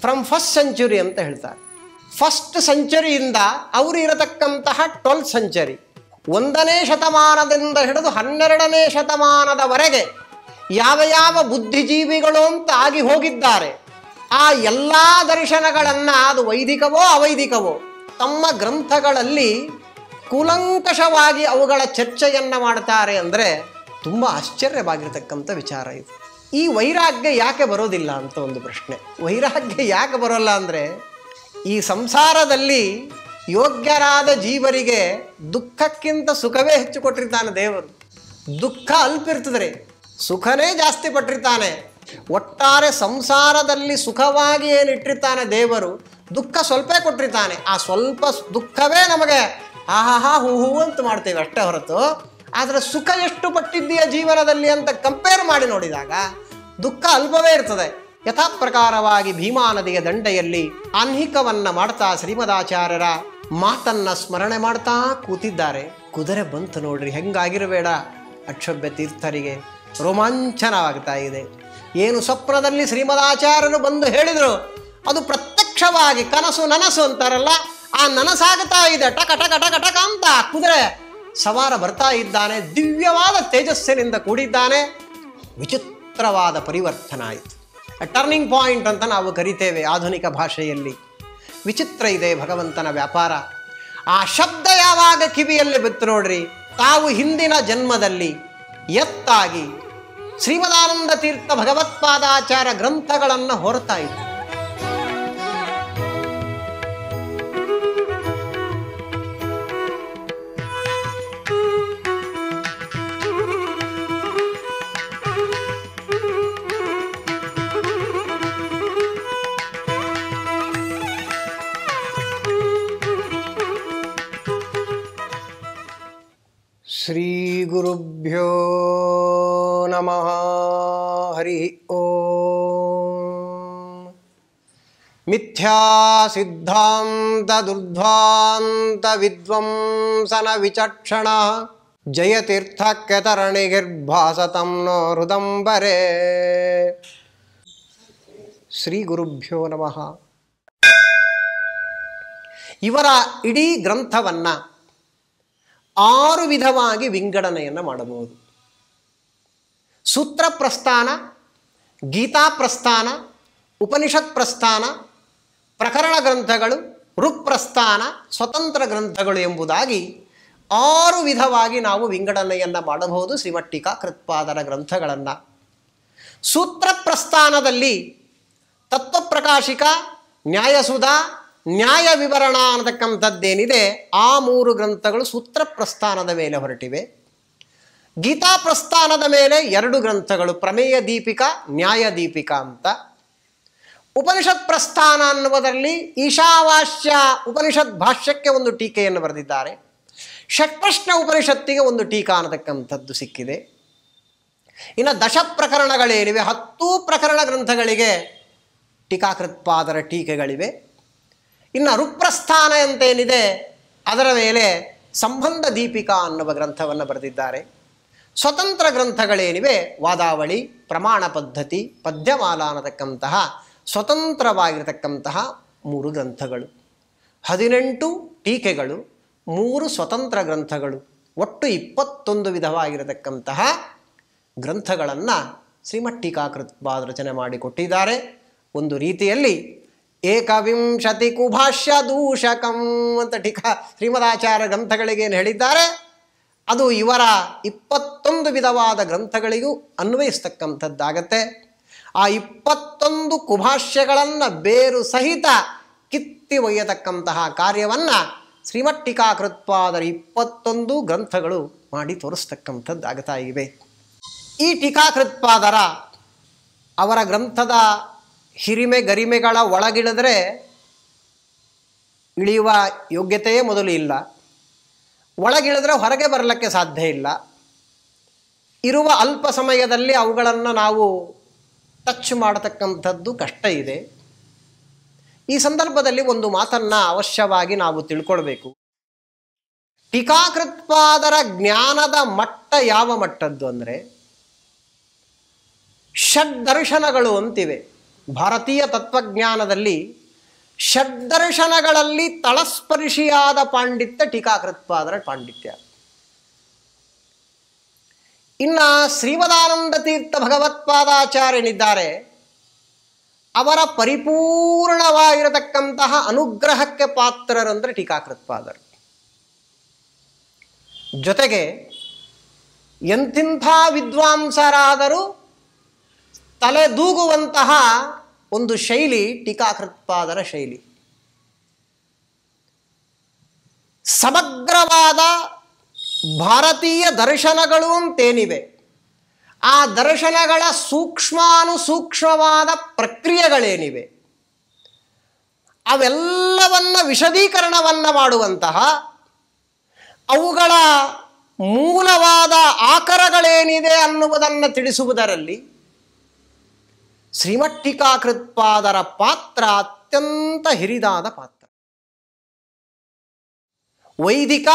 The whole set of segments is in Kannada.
ಫ್ರಮ್ ಫಸ್ಟ್ ಸೆಂಚುರಿ ಅಂತ ಹೇಳ್ತಾರೆ. ಫಸ್ಟ್ ಸೆಂಚುರಿಯಿಂದ ಅವರು ಇರತಕ್ಕಂತಹ 12th ಸೆಂಚುರಿ, 1ನೇ ಶತಮಾನದಿಂದ ಹಿಡಿದು 12ನೇ ಶತಮಾನದವರೆಗೆ ಯಾವ ಯಾವ ಬುದ್ಧಿಜೀವಿಗಳು ಅಂತ ಆಗಿ ಹೋಗಿದ್ದಾರೆ, ಆ ಎಲ್ಲ ದರ್ಶನಗಳನ್ನು, ಅದು ವೈದಿಕವೋ ಅವೈದಿಕವೋ, ತಮ್ಮ ಗ್ರಂಥಗಳಲ್ಲಿ ಕೂಲಂಕಷವಾಗಿ ಅವುಗಳ ಚರ್ಚೆಯನ್ನು ಮಾಡ್ತಾರೆ. ಅಂದರೆ ತುಂಬ ಆಶ್ಚರ್ಯವಾಗಿರ್ತಕ್ಕಂಥ ವಿಚಾರ ಇದು. ಈ ವೈರಾಗ್ಯ ಯಾಕೆ ಬರೋದಿಲ್ಲ ಅಂತ ಒಂದು ಪ್ರಶ್ನೆ. ವೈರಾಗ್ಯ ಯಾಕೆ ಬರೋಲ್ಲ ಅಂದರೆ, ಈ ಸಂಸಾರದಲ್ಲಿ ಯೋಗ್ಯರಾದ ಜೀವರಿಗೆ ದುಃಖಕ್ಕಿಂತ ಸುಖವೇ ಹೆಚ್ಚು ಕೊಟ್ಟಿರ್ತಾನೆ ದೇವರು. ದುಃಖ ಅಲ್ಪ ಇರ್ತದೆ, ಸುಖನೇ ಜಾಸ್ತಿ ಪಟ್ಟಿರ್ತಾನೆ. ಒಟ್ಟಾರೆ ಸಂಸಾರದಲ್ಲಿ ಸುಖವಾಗಿ ಏನಿಟ್ಟಿರ್ತಾನೆ ದೇವರು, ದುಃಖ ಸ್ವಲ್ಪ ಕೊಟ್ಟಿರ್ತಾನೆ. ಆ ಸ್ವಲ್ಪ ದುಃಖವೇ ನಮಗೆ ಆಹಾಹಾ ಹೂ ಹೂ ಅಂತ ಮಾಡ್ತೇವೆ ಅಷ್ಟೇ ಹೊರತು, ಆದರೆ ಸುಖ ಎಷ್ಟು ಪಟ್ಟಿದ್ದೀಯ ಜೀವನದಲ್ಲಿ ಅಂತ ಕಂಪೇರ್ ಮಾಡಿ ನೋಡಿದಾಗ ದುಃಖ ಅಲ್ಪವೇ ಇರ್ತದೆ. ಯಥಾ ಪ್ರಕಾರವಾಗಿ ಭೀಮಾ ನದಿಯ ದಂಡೆಯಲ್ಲಿ ಆನ್ಹಿಕವನ್ನ ಮಾಡ್ತಾ ಶ್ರೀಮದಾಚಾರ್ಯರ ಮಾತನ್ನ ಸ್ಮರಣೆ ಮಾಡ್ತಾ ಕೂತಿದ್ದಾರೆ. ಕುದುರೆ ಬಂತು ನೋಡ್ರಿ, ಹೆಂಗಾಗಿರಬೇಡ ಅಕ್ಷೋಭ್ಯ ತೀರ್ಥರಿಗೆ. ರೋಮಾಂಚನವಾಗ್ತಾ ಇದೆ. ಏನು ಸ್ವಪ್ನದಲ್ಲಿ ಶ್ರೀಮದಾಚಾರ್ಯರು ಬಂದು ಹೇಳಿದರು, ಅದು ಪ್ರತ್ಯಕ್ಷವಾಗಿ ಕನಸು ನನಸು ಅಂತಾರಲ್ಲ, ಆ ನನಸಾಗ್ತಾ ಇದೆ. ಟಕ ಟಕ ಟಕ ಟಕ ಅಂತ ಕುದುರೆ ಸವಾರ ಬರ್ತಾ ಇದ್ದಾನೆ. ದಿವ್ಯವಾದ ತೇಜಸ್ಸಿನಿಂದ ಕೂಡಿದ್ದಾನೆ. ವಿಚಿತ್ರವಾದ ಪರಿವರ್ತನ ಆಯಿತು. ಟರ್ನಿಂಗ್ ಪಾಯಿಂಟ್ ಅಂತ ನಾವು ಕರಿತೇವೆ ಆಧುನಿಕ ಭಾಷೆಯಲ್ಲಿ. ವಿಚಿತ್ರ ಇದೆ ಭಗವಂತನ ವ್ಯಾಪಾರ. ಆ ಶಬ್ದ ಯಾವಾಗ ಕಿವಿಯಲ್ಲಿ ಬಿತ್ತು ನೋಡ್ರಿ, ತಾವು ಹಿಂದಿನ ಜನ್ಮದಲ್ಲಿ ಎತ್ತಾಗಿ ಶ್ರೀಮದಾನಂದ ತೀರ್ಥ ಭಗವತ್ಪಾದಾಚಾರ್ಯ ಗ್ರಂಥಗಳನ್ನು ಹೊರತಾ ಇತ್ತು. ಶ್ರೀ ಗುರುಭ್ಯೋ ನಮಃ. ಹರಿ ಓಂ. ಮಿಥ್ಯಾ ಸಿದ್ಧಾಂತ ದುರ್ಧ್ವಾಂತ ವಿದ್ವಂಸನ ವಿಚಕ್ಷಣ ಜಯತೀರ್ಥಕ್ಯತರಣಿಗಿರ್ಭಾಸತಂ ನೋ ಹೃದಂಬರೇ. ಶ್ರೀ ಗುರುಭ್ಯೋ ನಮಃ. ಇವರ ಇಡೀ ಗ್ರಂಥವನ್ನು 6 ವಿಧವಾಗಿ ವಿಂಗಡಣೆಯನ್ನು ಮಾಡಬಹುದು. ಸೂತ್ರ ಪ್ರಸ್ಥಾನ, ಗೀತಾ ಪ್ರಸ್ಥಾನ, ಉಪನಿಷತ್ ಪ್ರಸ್ಥಾನ, ಪ್ರಕರಣ ಗ್ರಂಥಗಳು, ಋಕ್ಪ್ರಸ್ಥಾನ, ಸ್ವತಂತ್ರ ಗ್ರಂಥಗಳು ಎಂಬುದಾಗಿ 6 ವಿಧವಾಗಿ ನಾವು ವಿಂಗಡಣೆಯನ್ನು ಮಾಡಬಹುದು ಶ್ರೀಮದ್ ಟೀಕಾಕೃತ್ಪಾದರ ಗ್ರಂಥಗಳನ್ನು. ಸೂತ್ರ ಪ್ರಸ್ಥಾನದಲ್ಲಿ ತತ್ವಪ್ರಕಾಶಿಕ, ನ್ಯಾಯಸುಧಾ, ನ್ಯಾಯ ವಿವರಣ ಅನ್ನತಕ್ಕಂಥದ್ದೇನಿದೆ, ಆ 3 ಗ್ರಂಥಗಳು ಸೂತ್ರ ಪ್ರಸ್ಥಾನದ ಮೇಲೆ ಹೊರಟಿವೆ. ಗೀತಾ ಪ್ರಸ್ಥಾನದ ಮೇಲೆ 2 ಗ್ರಂಥಗಳು, ಪ್ರಮೇಯ ದೀಪಿಕಾ, ನ್ಯಾಯ ದೀಪಿಕಾ ಅಂತ. ಉಪನಿಷತ್ ಪ್ರಸ್ಥಾನ ಅನ್ನುವುದರಲ್ಲಿ ಈಶಾವಾಸ್ಯ ಉಪನಿಷತ್ ಭಾಷ್ಯಕ್ಕೆ ಒಂದು ಟೀಕೆಯನ್ನು ಬರೆದಿದ್ದಾರೆ. ಷಟ್ಪ್ರಶ್ನ ಉಪನಿಷತ್ತಿಗೆ ಒಂದು ಟೀಕಾ ಅನ್ನತಕ್ಕಂಥದ್ದು ಸಿಕ್ಕಿದೆ. ಇನ್ನು 10 ಪ್ರಕರಣಗಳೇನಿವೆ, 10 ಪ್ರಕರಣ ಗ್ರಂಥಗಳಿಗೆ ಟೀಕಾಕೃತ್ಪಾದರ ಟೀಕೆಗಳಿವೆ. ಇನ್ನು ಋಕ್ಪ್ರಸ್ಥಾನ ಅಂತೇನಿದೆ, ಅದರ ಮೇಲೆ ಸಂಬಂಧ ದೀಪಿಕಾ ಅನ್ನುವ ಗ್ರಂಥವನ್ನು ಬರೆದಿದ್ದಾರೆ. ಸ್ವತಂತ್ರ ಗ್ರಂಥಗಳೇನಿವೆ, ವಾದಾವಳಿ, ಪ್ರಮಾಣ ಪದ್ಧತಿ, ಪದ್ಯಮಾಲಾ ಅನ್ನತಕ್ಕಂತಹ ಸ್ವತಂತ್ರವಾಗಿರತಕ್ಕಂತಹ 3 ಗ್ರಂಥಗಳು. 18 ಟೀಕೆಗಳು, 3 ಸ್ವತಂತ್ರ ಗ್ರಂಥಗಳು, ಒಟ್ಟು 21 ವಿಧವಾಗಿರತಕ್ಕಂತಹ ಗ್ರಂಥಗಳನ್ನು ಶ್ರೀಮದ್ ಟೀಕಾಕೃತ್ಪಾದ ರಚನೆ ಮಾಡಿಕೊಟ್ಟಿದ್ದಾರೆ. ಒಂದು ರೀತಿಯಲ್ಲಿ ಏಕವಿಂಶತಿ ಕುಭಾಷ್ಯ ದೂಷಕಂ ಅಂತ ಶ್ರೀಮದಾಚಾರ್ಯ ಗ್ರಂಥಗಳಿಗೇನು ಹೇಳಿದ್ದಾರೆ, ಅದು ಇವರ 21 ವಿಧವಾದ ಗ್ರಂಥಗಳಿಗೂ ಅನ್ವಯಿಸ್ತಕ್ಕಂಥದ್ದಾಗತ್ತೆ. ಆ 21 ಕುಭಾಷ್ಯಗಳನ್ನು ಬೇರು ಸಹಿತ ಕಿತ್ತಿ ಒಯ್ಯತಕ್ಕಂತಹ ಕಾರ್ಯವನ್ನು ಶ್ರೀಮದ್ ಟೀಕಾಕೃತ್ಪಾದರ 21 ಗ್ರಂಥಗಳು ಮಾಡಿ ತೋರಿಸ್ತಕ್ಕಂಥದ್ದಾಗ್ತಾ ಇವೆ. ಈ ಟೀಕಾಕೃತ್ಪಾದರ ಅವರ ಗ್ರಂಥದ ಹಿರಿಮೆ ಗರಿಮೆಗಳ ಒಳಗಿಳಿದ್ರೆ ಇಳಿಯುವ ಯೋಗ್ಯತೆಯೇ ಮೊದಲು ಇಲ್ಲ, ಒಳಗಿಳಿದ್ರೆ ಹೊರಗೆ ಬರಲಿಕ್ಕೆ ಸಾಧ್ಯ ಇಲ್ಲ. ಇರುವ ಅಲ್ಪ ಸಮಯದಲ್ಲಿ ಅವುಗಳನ್ನು ನಾವು ಟಚ್ ಮಾಡತಕ್ಕಂಥದ್ದು ಕಷ್ಟ ಇದೆ. ಈ ಸಂದರ್ಭದಲ್ಲಿ ಒಂದು ಮಾತನ್ನು ಅವಶ್ಯವಾಗಿ ನಾವು ತಿಳ್ಕೊಳ್ಬೇಕು. ಟೀಕಾಕೃತ್ಪಾದರ ಜ್ಞಾನದ ಮಟ್ಟ ಯಾವ ಮಟ್ಟದ್ದು ಅಂದರೆ, ಷಡ್ದರ್ಶನಗಳು ಅಂತಿವೆ. ಭಾರತೀಯ ತತ್ವಜ್ಞಾನದಲ್ಲಿ ಷಡ್ದರ್ಶನಗಳಲ್ಲಿ ತಳಸ್ಪರ್ಶಿಯಾದ ಪಾಂಡಿತ್ಯ ಟೀಕಾಕೃತ್ಪಾದರ ಪಾಂಡಿತ್ಯ. ಇನ್ನು ಶ್ರೀಮದಾನಂದ ತೀರ್ಥ ಭಗವತ್ಪಾದಾಚಾರ್ಯನಿದ್ದಾರೆ, ಅವರ ಪರಿಪೂರ್ಣವಾಗಿರತಕ್ಕಂತಹ ಅನುಗ್ರಹಕ್ಕೆ ಪಾತ್ರರಂದರೆ ಟೀಕಾಕೃತ್ಪಾದರು. ಜೊತೆಗೆ ಎಂಥಿಂಥ ವಿದ್ವಾಂಸರಾದರೂ ತಲೆದೂಗುವಂತಹ ಒಂದು ಶೈಲಿ ಟೀಕಾಕೃತ್ಪಾದರ ಶೈಲಿ. ಸಮಗ್ರವಾದ ಭಾರತೀಯ ದರ್ಶನಗಳು ಅಂತೇನಿವೆ, ಆ ದರ್ಶನಗಳ ಸೂಕ್ಷ್ಮಾನುಸೂಕ್ಷ್ಮವಾದ ಪ್ರಕ್ರಿಯೆಗಳೇನಿವೆ ಅವೆಲ್ಲವನ್ನ ವಿಶದೀಕರಣವನ್ನು ಮಾಡುವಂತಹ, ಅವುಗಳ ಮೂಲವಾದ ಆಕರಗಳೇನಿದೆ ಅನ್ನುವುದನ್ನು ತಿಳಿಸುವುದರಲ್ಲಿ ಶ್ರೀಮಠೀಕಾಕೃತ್ಪಾದರ ಪಾತ್ರ ಅತ್ಯಂತ ಹಿರಿದಾದ ಪಾತ್ರ. ವೈದಿಕ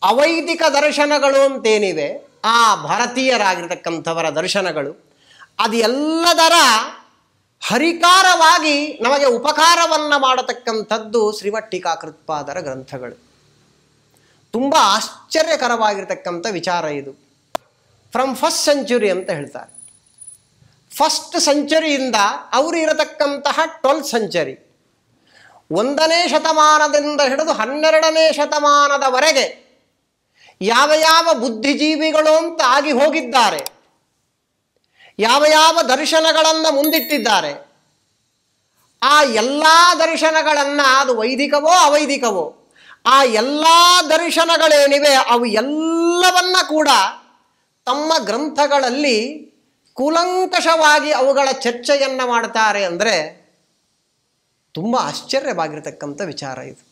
ಅವೈದಿಕ ದರ್ಶನಗಳು ಅಂತೇನಿವೆ, ಆ ಭಾರತೀಯರಾಗಿರ್ತಕ್ಕಂಥವರ ದರ್ಶನಗಳು, ಅದು ಎಲ್ಲದರ ಹರಿಕಾರವಾಗಿ ನಮಗೆ ಉಪಕಾರವನ್ನು ಮಾಡತಕ್ಕಂಥದ್ದು ಶ್ರೀಮಠೀಕಾಕೃತ್ಪಾದರ ಗ್ರಂಥಗಳು. ತುಂಬ ಆಶ್ಚರ್ಯಕರವಾಗಿರ್ತಕ್ಕಂಥ ವಿಚಾರ ಇದು. ಫ್ರಮ್ ಫಸ್ಟ್ ಸೆಂಚುರಿ ಅಂತ ಹೇಳ್ತಾರೆ. ಫಸ್ಟ್ ಸೆಂಚುರಿಯಿಂದ ಅವರು ಇರತಕ್ಕಂತಹ 12th ಸೆಂಚುರಿ, 1ನೇ ಶತಮಾನದಿಂದ ಹಿಡಿದು 12ನೇ ಶತಮಾನದವರೆಗೆ ಯಾವ ಯಾವ ಬುದ್ಧಿಜೀವಿಗಳು ಅಂತ ಆಗಿ ಹೋಗಿದ್ದಾರೆ, ಯಾವ ಯಾವ ದರ್ಶನಗಳನ್ನು ಮುಂದಿಟ್ಟಿದ್ದಾರೆ, ಆ ಎಲ್ಲ ದರ್ಶನಗಳನ್ನು, ಅದು ವೈದಿಕವೋ ಅವೈದಿಕವೋ, ಆ ಎಲ್ಲ ದರ್ಶನಗಳೇನಿವೆ ಅವು ಎಲ್ಲವನ್ನ ಕೂಡ ತಮ್ಮ ಗ್ರಂಥಗಳಲ್ಲಿ ಕೂಲಂಕಷವಾಗಿ ಅವುಗಳ ಚರ್ಚೆಯನ್ನು ಮಾಡ್ತಾರೆ. ಅಂದರೆ ತುಂಬ ಆಶ್ಚರ್ಯವಾಗಿರ್ತಕ್ಕಂಥ ವಿಚಾರ ಇದು.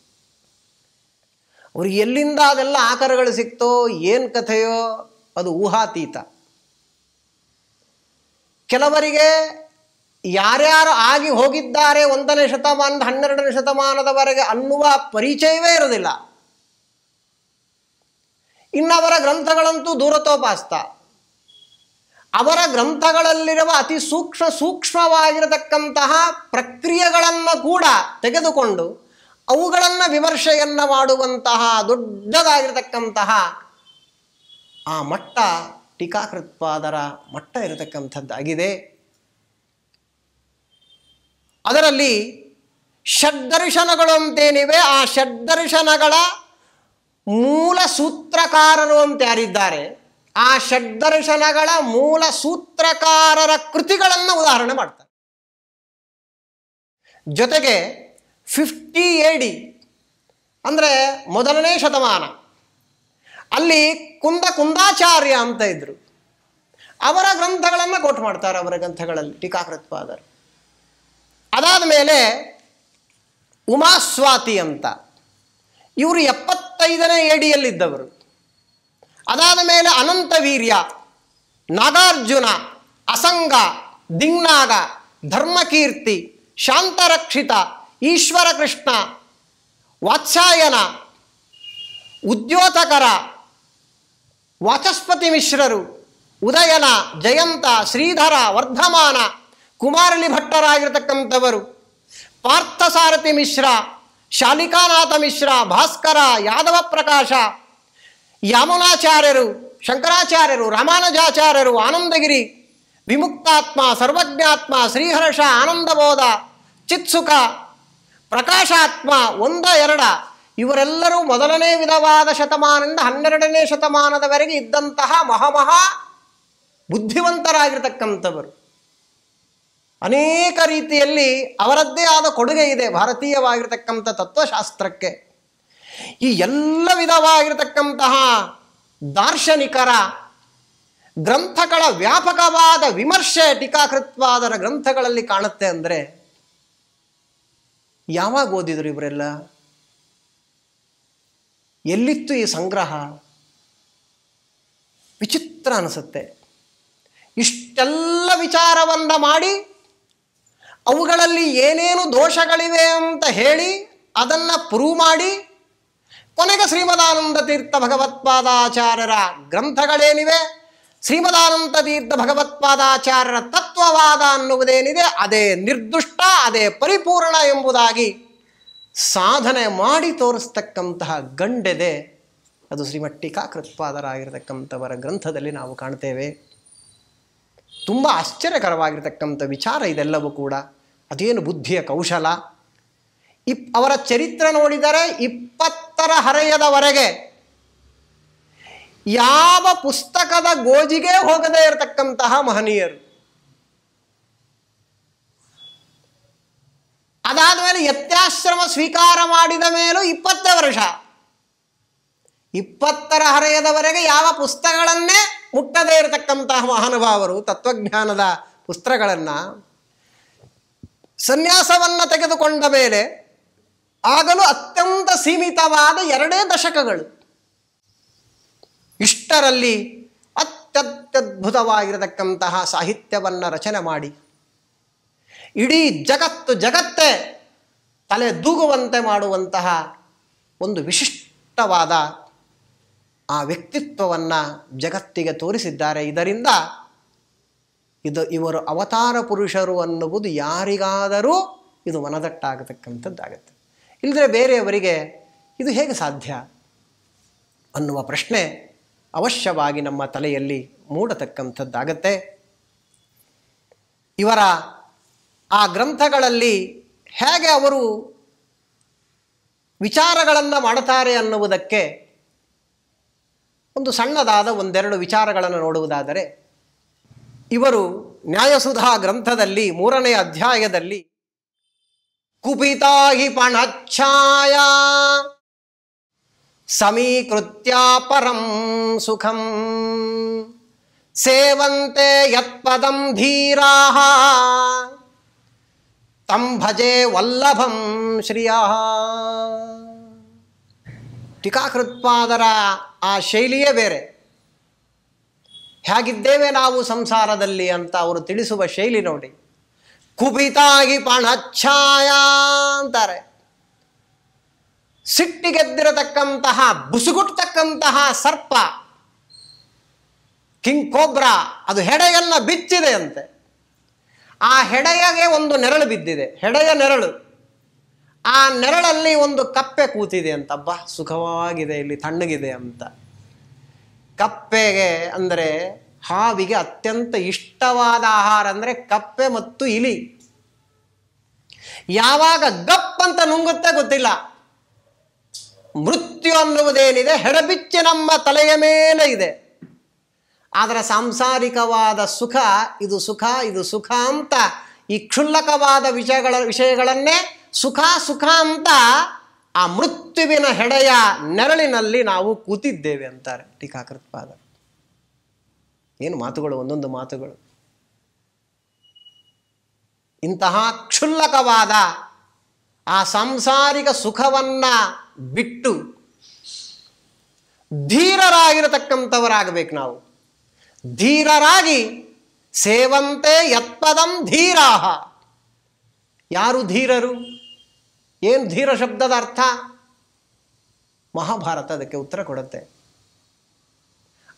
ಅವ್ರಿಗೆ ಎಲ್ಲಿಂದ ಅದೆಲ್ಲ ಆಕರಗಳು ಸಿಕ್ತೋ, ಏನು ಕಥೆಯೋ ಅದು ಊಹಾತೀತ. ಕೆಲವರಿಗೆ ಯಾರ್ಯಾರು ಆಗಿ ಹೋಗಿದ್ದಾರೆ 1ನೇ ಶತಮಾನದ 12ನೇ ಶತಮಾನದವರೆಗೆ ಅನ್ನುವ ಪರಿಚಯವೇ ಇರೋದಿಲ್ಲ. ಇನ್ನವರ ಗ್ರಂಥಗಳಂತೂ ದೂರತೋಪಾಸ್ತ. ಅವರ ಗ್ರಂಥಗಳಲ್ಲಿರುವ ಅತಿ ಸೂಕ್ಷ್ಮವಾಗಿರತಕ್ಕಂತಹ ಪ್ರಕ್ರಿಯೆಗಳನ್ನು ಕೂಡ ತೆಗೆದುಕೊಂಡು ಅವುಗಳನ್ನು ವಿಮರ್ಶೆಯನ್ನು ಮಾಡುವಂತಹ ದೊಡ್ಡದಾಗಿರತಕ್ಕಂತಹ ಆ ಮಟ್ಟ ಟೀಕಾಕೃತ್ಪಾದರ ಮಟ್ಟ ಇರತಕ್ಕಂಥದ್ದಾಗಿದೆ. ಅದರಲ್ಲಿ ಷಡ್ದರ್ಶನಗಳು ಅಂತೇನಿವೆ, ಆ ಷಡ್ದರ್ಶನಗಳ ಮೂಲ ಸೂತ್ರಕಾರರು ಅಂತ ಯಾರಿದ್ದಾರೆ, ಆ ಷಡ್ದರ್ಶನಗಳ ಮೂಲ ಸೂತ್ರಕಾರರ ಕೃತಿಗಳನ್ನು ಉದಾಹರಣೆ ಮಾಡ್ತಾರೆ. ಜೊತೆಗೆ 50 AD ಅಂದರೆ 1ನೇ ಶತಮಾನ, ಅಲ್ಲಿ ಕುಂದಾಚಾರ್ಯ ಅಂತ ಇದ್ರು, ಅವರ ಗ್ರಂಥಗಳನ್ನು ಕೋಟ್ ಮಾಡ್ತಾರೆ ಅವರ ಗ್ರಂಥಗಳಲ್ಲಿ ಟೀಕಾಕೃತ್ಪಾದರು. ಅದಾದ ಮೇಲೆ ಉಮಾಸ್ವಾತಿ ಅಂತ, ಇವರು 75ನೇ ADಯಲ್ಲಿದ್ದವರು. ಅದಾದ ಮೇಲೆ ಅನಂತವೀರ್ಯ, ನಾಗಾರ್ಜುನ, ಅಸಂಗ, ದಿಗ್ನಾಗ, ಧರ್ಮಕೀರ್ತಿ, ಶಾಂತರಕ್ಷಿತ, ಈಶ್ವರ ಕೃಷ್ಣ, ವಾತ್ಸಾಯನ, ಉದ್ಯೋತಕರ, ವಾಚಸ್ಪತಿ ಮಿಶ್ರರು, ಉದಯನ, ಜಯಂತ, ಶ್ರೀಧರ, ವರ್ಧಮಾನ, ಕುಮಾರಲಿ ಭಟ್ಟರಾಗಿರ್ತಕ್ಕಂಥವರು, ಪಾರ್ಥಸಾರಥಿ ಮಿಶ್ರ, ಶಾಲಿಕಾನಾಥ ಮಿಶ್ರ, ಭಾಸ್ಕರ, ಯಾದವ ಪ್ರಕಾಶ, ಯಾಮುನಾಚಾರ್ಯರು, ಶಂಕರಾಚಾರ್ಯರು, ರಾಮಾನುಜಾಚಾರ್ಯರು, ಆನಂದಗಿರಿ, ವಿಮುಕ್ತಾತ್ಮ, ಸರ್ವಜ್ಞಾತ್ಮ, ಶ್ರೀಹರ್ಷ, ಆನಂದಬೋಧ, ಚಿತ್ಸುಕ, ಪ್ರಕಾಶಾತ್ಮ, 1, 2 ಇವರೆಲ್ಲರೂ 1ನೇ ವಿಧವಾದ ಶತಮಾನದಿಂದ 12ನೇ ಶತಮಾನದವರೆಗೆ ಇದ್ದಂತಹ ಮಹಾಮಹಾ ಬುದ್ಧಿವಂತರಾಗಿರ್ತಕ್ಕಂಥವರು. ಅನೇಕ ರೀತಿಯಲ್ಲಿ ಅವರದ್ದೇ ಆದ ಕೊಡುಗೆ ಇದೆ ಭಾರತೀಯವಾಗಿರ್ತಕ್ಕಂಥ ತತ್ವಶಾಸ್ತ್ರಕ್ಕೆ. ಈ ಎಲ್ಲ ವಿಧವಾಗಿರತಕ್ಕಂತಹ ದಾರ್ಶನಿಕರ ಗ್ರಂಥಗಳ ವ್ಯಾಪಕವಾದ ವಿಮರ್ಶೆ ಟೀಕಾಕೃತ್ಪಾದರ ಗ್ರಂಥಗಳಲ್ಲಿ ಕಾಣುತ್ತೆ. ಅಂದರೆ ಯಾವಾಗ ಓದಿದ್ರು ಇವರೆಲ್ಲ? ಎಲ್ಲಿತ್ತು ಈ ಸಂಗ್ರಹ? ವಿಚಿತ್ರ ಅನಿಸುತ್ತೆ. ಇಷ್ಟೆಲ್ಲ ವಿಚಾರವನ್ನು ಮಾಡಿ ಅವುಗಳಲ್ಲಿ ಏನೇನು ದೋಷಗಳಿವೆ ಅಂತ ಹೇಳಿ ಅದನ್ನು ಪ್ರೂವ್ ಮಾಡಿ ಕೊನೆಗೆ ಶ್ರೀಮದಾನಂದ ತೀರ್ಥ ಭಗವತ್ಪಾದಾಚಾರ್ಯರ ಗ್ರಂಥಗಳೇನಿವೆ ಶ್ರೀಮದಾನಂದ ತೀರ್ಥ ಭಗವತ್ಪಾದಾಚಾರ್ಯರ ತತ್ವವಾದ ಅನ್ನುವುದೇನಿದೆ ಅದೇ ನಿರ್ದುಷ್ಟ, ಅದೇ ಪರಿಪೂರ್ಣ ಎಂಬುದಾಗಿ ಸಾಧನೆ ಮಾಡಿ ತೋರಿಸ್ತಕ್ಕಂತಹ ಗಂಡೆದೆ ಅದು ಶ್ರೀಮಠ್ ಟೀಕಾಕೃತ್ಪಾದರಾಗಿರ್ತಕ್ಕಂಥವರ ಗ್ರಂಥದಲ್ಲಿ ನಾವು ಕಾಣ್ತೇವೆ. ತುಂಬ ಆಶ್ಚರ್ಯಕರವಾಗಿರ್ತಕ್ಕಂಥ ವಿಚಾರ ಇದೆಲ್ಲವೂ ಕೂಡ. ಅದೇನು ಬುದ್ಧಿಯ ಕೌಶಲ. ಅವರ ಚರಿತ್ರೆ ನೋಡಿದರೆ 20ರ ಹರೆಯದವರೆಗೆ ಯಾವ ಪುಸ್ತಕದ ಗೋಜಿಗೆ ಹೋಗದೇ ಇರತಕ್ಕಂತಹ ಮಹನೀಯರು. ಅದಾದ ಮೇಲೆ ಯತ್ಯಾಶ್ರಮ ಸ್ವೀಕಾರ ಮಾಡಿದ ಮೇಲೂ 20 ವರ್ಷ, 20ರ ಹರೆಯದವರೆಗೆ ಯಾವ ಪುಸ್ತಕಗಳನ್ನೇ ಮುಟ್ಟದೇ ಇರತಕ್ಕಂತಹ ಮಹಾನುಭಾವರು ತತ್ವಜ್ಞಾನದ ಪುಸ್ತಕಗಳನ್ನು ಸನ್ಯಾಸವನ್ನು ತೆಗೆದುಕೊಂಡ ಮೇಲೆ ಆಗಲೂ ಅತ್ಯಂತ ಸೀಮಿತವಾದ 2 ದಶಕಗಳು. ಇಷ್ಟರಲ್ಲಿ ಅತ್ಯದ್ಭುತವಾಗಿರತಕ್ಕಂತಹ ಸಾಹಿತ್ಯವನ್ನು ರಚನೆ ಮಾಡಿ ಇಡೀ ಜಗತ್ತೇ ತಲೆ ದೂಗುವಂತೆ ಮಾಡುವಂತಹ ಒಂದು ವಿಶಿಷ್ಟವಾದ ಆ ವ್ಯಕ್ತಿತ್ವವನ್ನು ಜಗತ್ತಿಗೆ ತೋರಿಸಿದ್ದಾರೆ. ಇದರಿಂದ ಇವರು ಅವತಾರ ಪುರುಷರು ಅನ್ನುವುದು ಯಾರಿಗಾದರೂ ಇದು ಮನದಟ್ಟಾಗತಕ್ಕಂಥದ್ದಾಗತ್ತೆ. ಇಲ್ಲದ್ರೆ ಬೇರೆಯವರಿಗೆ ಇದು ಹೇಗೆ ಸಾಧ್ಯ ಅನ್ನುವ ಪ್ರಶ್ನೆ ಅವಶ್ಯವಾಗಿ ನಮ್ಮ ತಲೆಯಲ್ಲಿ ಮೂಡತಕ್ಕಂಥದ್ದಾಗತ್ತೆ. ಇವರ ಆ ಗ್ರಂಥಗಳಲ್ಲಿ ಹೇಗೆ ಅವರು ವಿಚಾರಗಳನ್ನು ಮಾಡುತ್ತಾರೆ ಅನ್ನುವುದಕ್ಕೆ ಒಂದು ಸಣ್ಣದಾದ 1-2 ವಿಚಾರಗಳನ್ನು ನೋಡುವುದಾದರೆ, ಇವರು ನ್ಯಾಯಸುಧಾ ಗ್ರಂಥದಲ್ಲಿ 3ನೇ ಅಧ್ಯಾಯದಲ್ಲಿ ಕುಪಿತಾ ಹಿ ಪಣಚ್ಛಾಯ ಸಮೀಕೃತ್ಯ ಪರಂ ಸುಖಂ ಸೇವಂತೆ ಯತ್ಪದಂ ಧೀರಾಃ ತಂ ಭಜೆ ವಲ್ಲಭಂ ಶ್ರಿಯಃ. ಟೀಕಾಕೃತ್ಪಾದರ ಆ ಶೈಲಿಯೇ ಬೇರೆ. ಹೇಗಿದ್ದೇವೆ ನಾವು ಸಂಸಾರದಲ್ಲಿ ಅಂತ ಅವರು ತಿಳಿಸುವ ಶೈಲಿ ನೋಡಿ. ಕುಪಿತಾಗಿ ಪಣಚ್ಛಾಯ ಅಂತಾರೆ. ಸಿಟ್ಟಿಗೆದ್ದಿರತಕ್ಕಂತಹ ಬುಸುಗುಟ್ಟತಕ್ಕಂತಹ ಸರ್ಪ, ಕಿಂಗ್ ಕೋಬ್ರಾ, ಅದು ಹೆಡೆಯನ್ನು ಬಿಚ್ಚಿದೆ ಅಂತೆ. ಆ ಹೆಡೆಯಗೆ ಒಂದು ನೆರಳು ಬಿದ್ದಿದೆ, ಹೆಡೆಯ ನೆರಳು. ಆ ನೆರಳಲ್ಲಿ ಒಂದು ಕಪ್ಪೆ ಕೂತಿದೆ ಅಂತ. ಅಬ್ಬಾ ಸುಖವಾಗಿದೆ, ಇಲ್ಲಿ ತಣ್ಣಗಿದೆ ಅಂತ. ಕಪ್ಪೆಗೆ ಅಂದರೆ ಹಾವಿಗೆ ಅತ್ಯಂತ ಇಷ್ಟವಾದ ಆಹಾರ ಅಂದರೆ ಕಪ್ಪೆ ಮತ್ತು ಇಲಿ. ಯಾವಾಗ ಗಪ್ ಅಂತ ನುಂಗುತ್ತೆ ಗೊತ್ತಿಲ್ಲ. ಮೃತ್ಯು ಅನ್ನುವುದೇನಿದೆ ಹೆಡಬಿಚ್ಚಿ ನಮ್ಮ ತಲೆಯ ಮೇಲೆ ಇದೆ. ಆದರೆ ಸಾಂಸಾರಿಕವಾದ ಸುಖ, ಇದು ಸುಖ ಇದು ಸುಖ ಅಂತ ಈ ಕ್ಷುಲ್ಲಕವಾದ ವಿಷಯಗಳನ್ನೇ ಸುಖ ಸುಖ ಅಂತ ಆ ಮೃತ್ಯುವಿನ ಹೆಡೆಯ ನೆರಳಿನಲ್ಲಿ ನಾವು ಕೂತಿದ್ದೇವೆ ಅಂತಾರೆ ಟೀಕಾಕೃತ್ಪಾದ. ಏನು ಮಾತುಗಳು, ಒಂದೊಂದು ಮಾತುಗಳು. ಇಂತಹ ಕ್ಷುಲ್ಲಕವಾದ ಆ ಸಾಂಸಾರಿಕ ಸುಖವನ್ನ ಬಿಟ್ಟು ಧೀರರಾಗಿರತಕ್ಕಂಥವರಾಗಬೇಕು ನಾವು. ಧೀರರಾಗಿ ಸೇವಂತೆ ಯತ್ಪದಂ ಧೀರಾಹ. ಯಾರು ಧೀರರು? ಏನು ಧೀರ ಶಬ್ದದ ಅರ್ಥ? ಮಹಾಭಾರತ ಅದಕ್ಕೆ ಉತ್ತರ ಕೊಡುತ್ತೆ.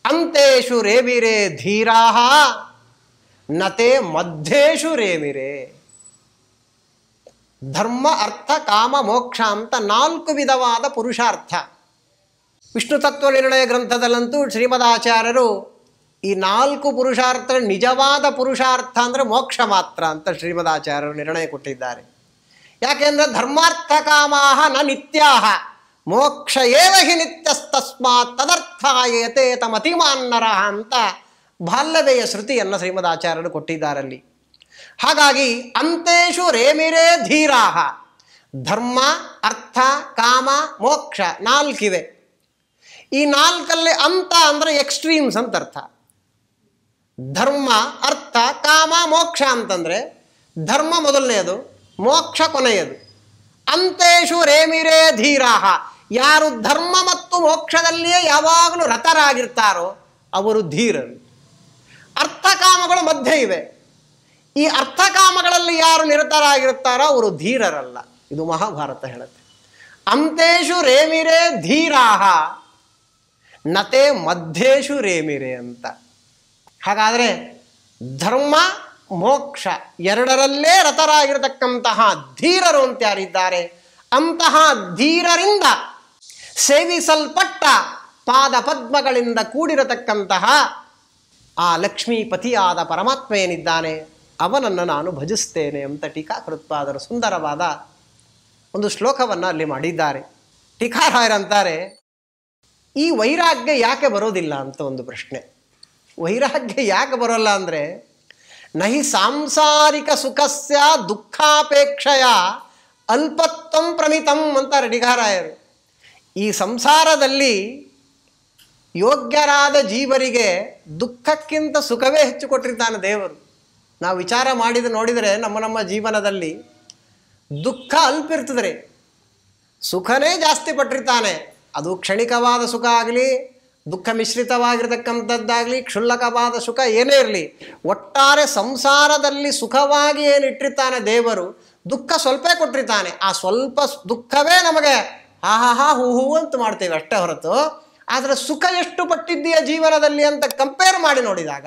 ಅಂತೇಷು ರೇವಿರೇ ಧೀರಾಹ ನತೆ ಮಧ್ಯೇಶು ರೇವಿರೇ. ಧರ್ಮ ಅರ್ಥ ಕಾಮ ಮೋಕ್ಷ ಅಂತ 4 ವಿಧವಾದ ಪುರುಷಾರ್ಥ. ವಿಷ್ಣು ತತ್ವ ನಿರ್ಣಯ ಗ್ರಂಥದಲ್ಲಂತೂ ಶ್ರೀಮದಾಚಾರ್ಯರು ಈ 4 ಪುರುಷಾರ್ಥ ನಿಜವಾದ ಪುರುಷಾರ್ಥ ಅಂದರೆ ಮೋಕ್ಷ ಮಾತ್ರ ಅಂತ ಶ್ರೀಮದಾಚಾರ್ಯರು ನಿರ್ಣಯ ಕೊಟ್ಟಿದ್ದಾರೆ. ಯಾಕೆಂದರೆ ಧರ್ಮಾರ್ಥ ಕಾಮಾಹ ನ ನಿತ್ಯಾಹ ಮೋಕ್ಷ ಏವ ಹಿ ನಿತ್ಯಸ್ತಸ್ಮಾತ್ ತದರ್ಥಾಯತೆ ತಮತಿಮಾನ್ನರಹ ಅಂತ ಬಾಲ್ಯವೆಯ ಶ್ರುತಿಯನ್ನು ಶ್ರೀಮದಾಚಾರ್ಯರು ಕೊಟ್ಟಿದ್ದಾರಲ್ಲಿ. ಹಾಗಾಗಿ ಅಂತೇಷು ರೇಮಿರೇ ಧೀರಾಹ. ಧರ್ಮ ಅರ್ಥ ಕಾಮ ಮೋಕ್ಷ 4 ಇವೆ. ಈ 4ಲ್ಲಿ ಅಂತ ಅಂದರೆ ಎಕ್ಸ್ಟ್ರೀಮ್ಸ್ ಅಂತ ಅರ್ಥ. ಧರ್ಮ ಅರ್ಥ ಕಾಮ ಮೋಕ್ಷ ಅಂತಂದರೆ ಧರ್ಮ ಮೊದಲನೆಯದು, ಮೋಕ್ಷ ಕೊನೆಯದು. ಅಂತೇಷು ರೇಮಿರೇ ಧೀರಾಹ. ಯಾರು ಧರ್ಮ ಮತ್ತು ಮೋಕ್ಷದಲ್ಲಿಯೇ ಯಾವಾಗಲೂ ರತರಾಗಿರ್ತಾರೋ ಅವರು ಧೀರರು. ಅರ್ಥಕಾಮಗಳು ಮಧ್ಯೆ ಇವೆ. ಈ ಅರ್ಥಕಾಮಗಳಲ್ಲಿ ಯಾರು ನಿರತರಾಗಿರ್ತಾರೋ ಅವರು ಧೀರರಲ್ಲ. ಇದು ಮಹಾಭಾರತ ಹೇಳುತ್ತೆ. ಅಂತೇಷು ರೇಮಿರೇ ಧೀರಾಹ ನತೆ ಮಧ್ಯೇಶು ರೇಮಿರೇ ಅಂತ. ಹಾಗಾದರೆ ಧರ್ಮ ಮೋಕ್ಷ ಎರಡರಲ್ಲೇ ರತರಾಗಿರತಕ್ಕಂತಹ ಧೀರರು ಅಂತ ಯಾರಿದ್ದಾರೆ, ಅಂತಹ ಧೀರರಿಂದ ಸೇವಿಸಲ್ಪಟ್ಟ ಪಾದ ಪದ್ಮಗಳಿಂದ ಕೂಡಿರತಕ್ಕಂತಹ ಆ ಲಕ್ಷ್ಮೀಪತಿಯಾದ ಪರಮಾತ್ಮ ಏನಿದ್ದಾನೆ ಅವನನ್ನು ನಾನು ಭಜಿಸ್ತೇನೆ ಅಂತ ಟೀಕಾಕೃತ್ಪಾದರು ಸುಂದರವಾದ ಒಂದು ಶ್ಲೋಕವನ್ನು ಅಲ್ಲಿ ಮಾಡಿದ್ದಾರೆ. ಟೀಕಾರಾಯರಂತಾರೆ, ಈ ವೈರಾಗ್ಯ ಯಾಕೆ ಬರೋದಿಲ್ಲ ಅಂತ ಒಂದು ಪ್ರಶ್ನೆ. ವೈರಾಗ್ಯ ಯಾಕೆ ಬರೋಲ್ಲ ಅಂದರೆ, ನಹಿ ಸಾಂಸಾರಿಕ ಸುಖಸ್ಯ ದುಃಖಾಪೇಕ್ಷೆಯ ಅಲ್ಪತ್ವಂ ಪ್ರಮಿತಂ ಅಂತಾರೆ ಟೀಕಾರಾಯರು. ಈ ಸಂಸಾರದಲ್ಲಿ ಯೋಗ್ಯರಾದ ಜೀವರಿಗೆ ದುಃಖಕ್ಕಿಂತ ಸುಖವೇ ಹೆಚ್ಚು ಕೊಟ್ಟಿರ್ತಾನೆ ದೇವರು. ನಾವು ವಿಚಾರ ಮಾಡಿದ ನೋಡಿದರೆ ನಮ್ಮ ಜೀವನದಲ್ಲಿ ದುಃಖ ಅಲ್ಪ ಇರ್ತದೆ, ಸುಖನೇ ಜಾಸ್ತಿ ಪಟ್ಟಿರ್ತಾನೆ. ಅದು ಕ್ಷಣಿಕವಾದ ಸುಖ ಆಗಲಿ, ದುಃಖ ಮಿಶ್ರಿತವಾಗಿರ್ತಕ್ಕಂಥದ್ದಾಗಲಿ, ಕ್ಷುಲ್ಲಕವಾದ ಸುಖ ಏನೇ ಇರಲಿ, ಒಟ್ಟಾರೆ ಸಂಸಾರದಲ್ಲಿ ಸುಖವಾಗಿ ಏನಿಟ್ಟಿರ್ತಾನೆ ದೇವರು, ದುಃಖ ಸ್ವಲ್ಪ ಕೊಟ್ಟಿರ್ತಾನೆ. ಆ ಸ್ವಲ್ಪ ದುಃಖವೇ ನಮಗೆ ಹಾ ಹೂ ಅಂತ ಮಾಡ್ತೇವೆ ಅಷ್ಟೇ ಹೊರತು, ಆದರೆ ಸುಖ ಎಷ್ಟು ಪಟ್ಟಿದ್ದೀಯ ಜೀವನದಲ್ಲಿ ಅಂತ ಕಂಪೇರ್ ಮಾಡಿ ನೋಡಿದಾಗ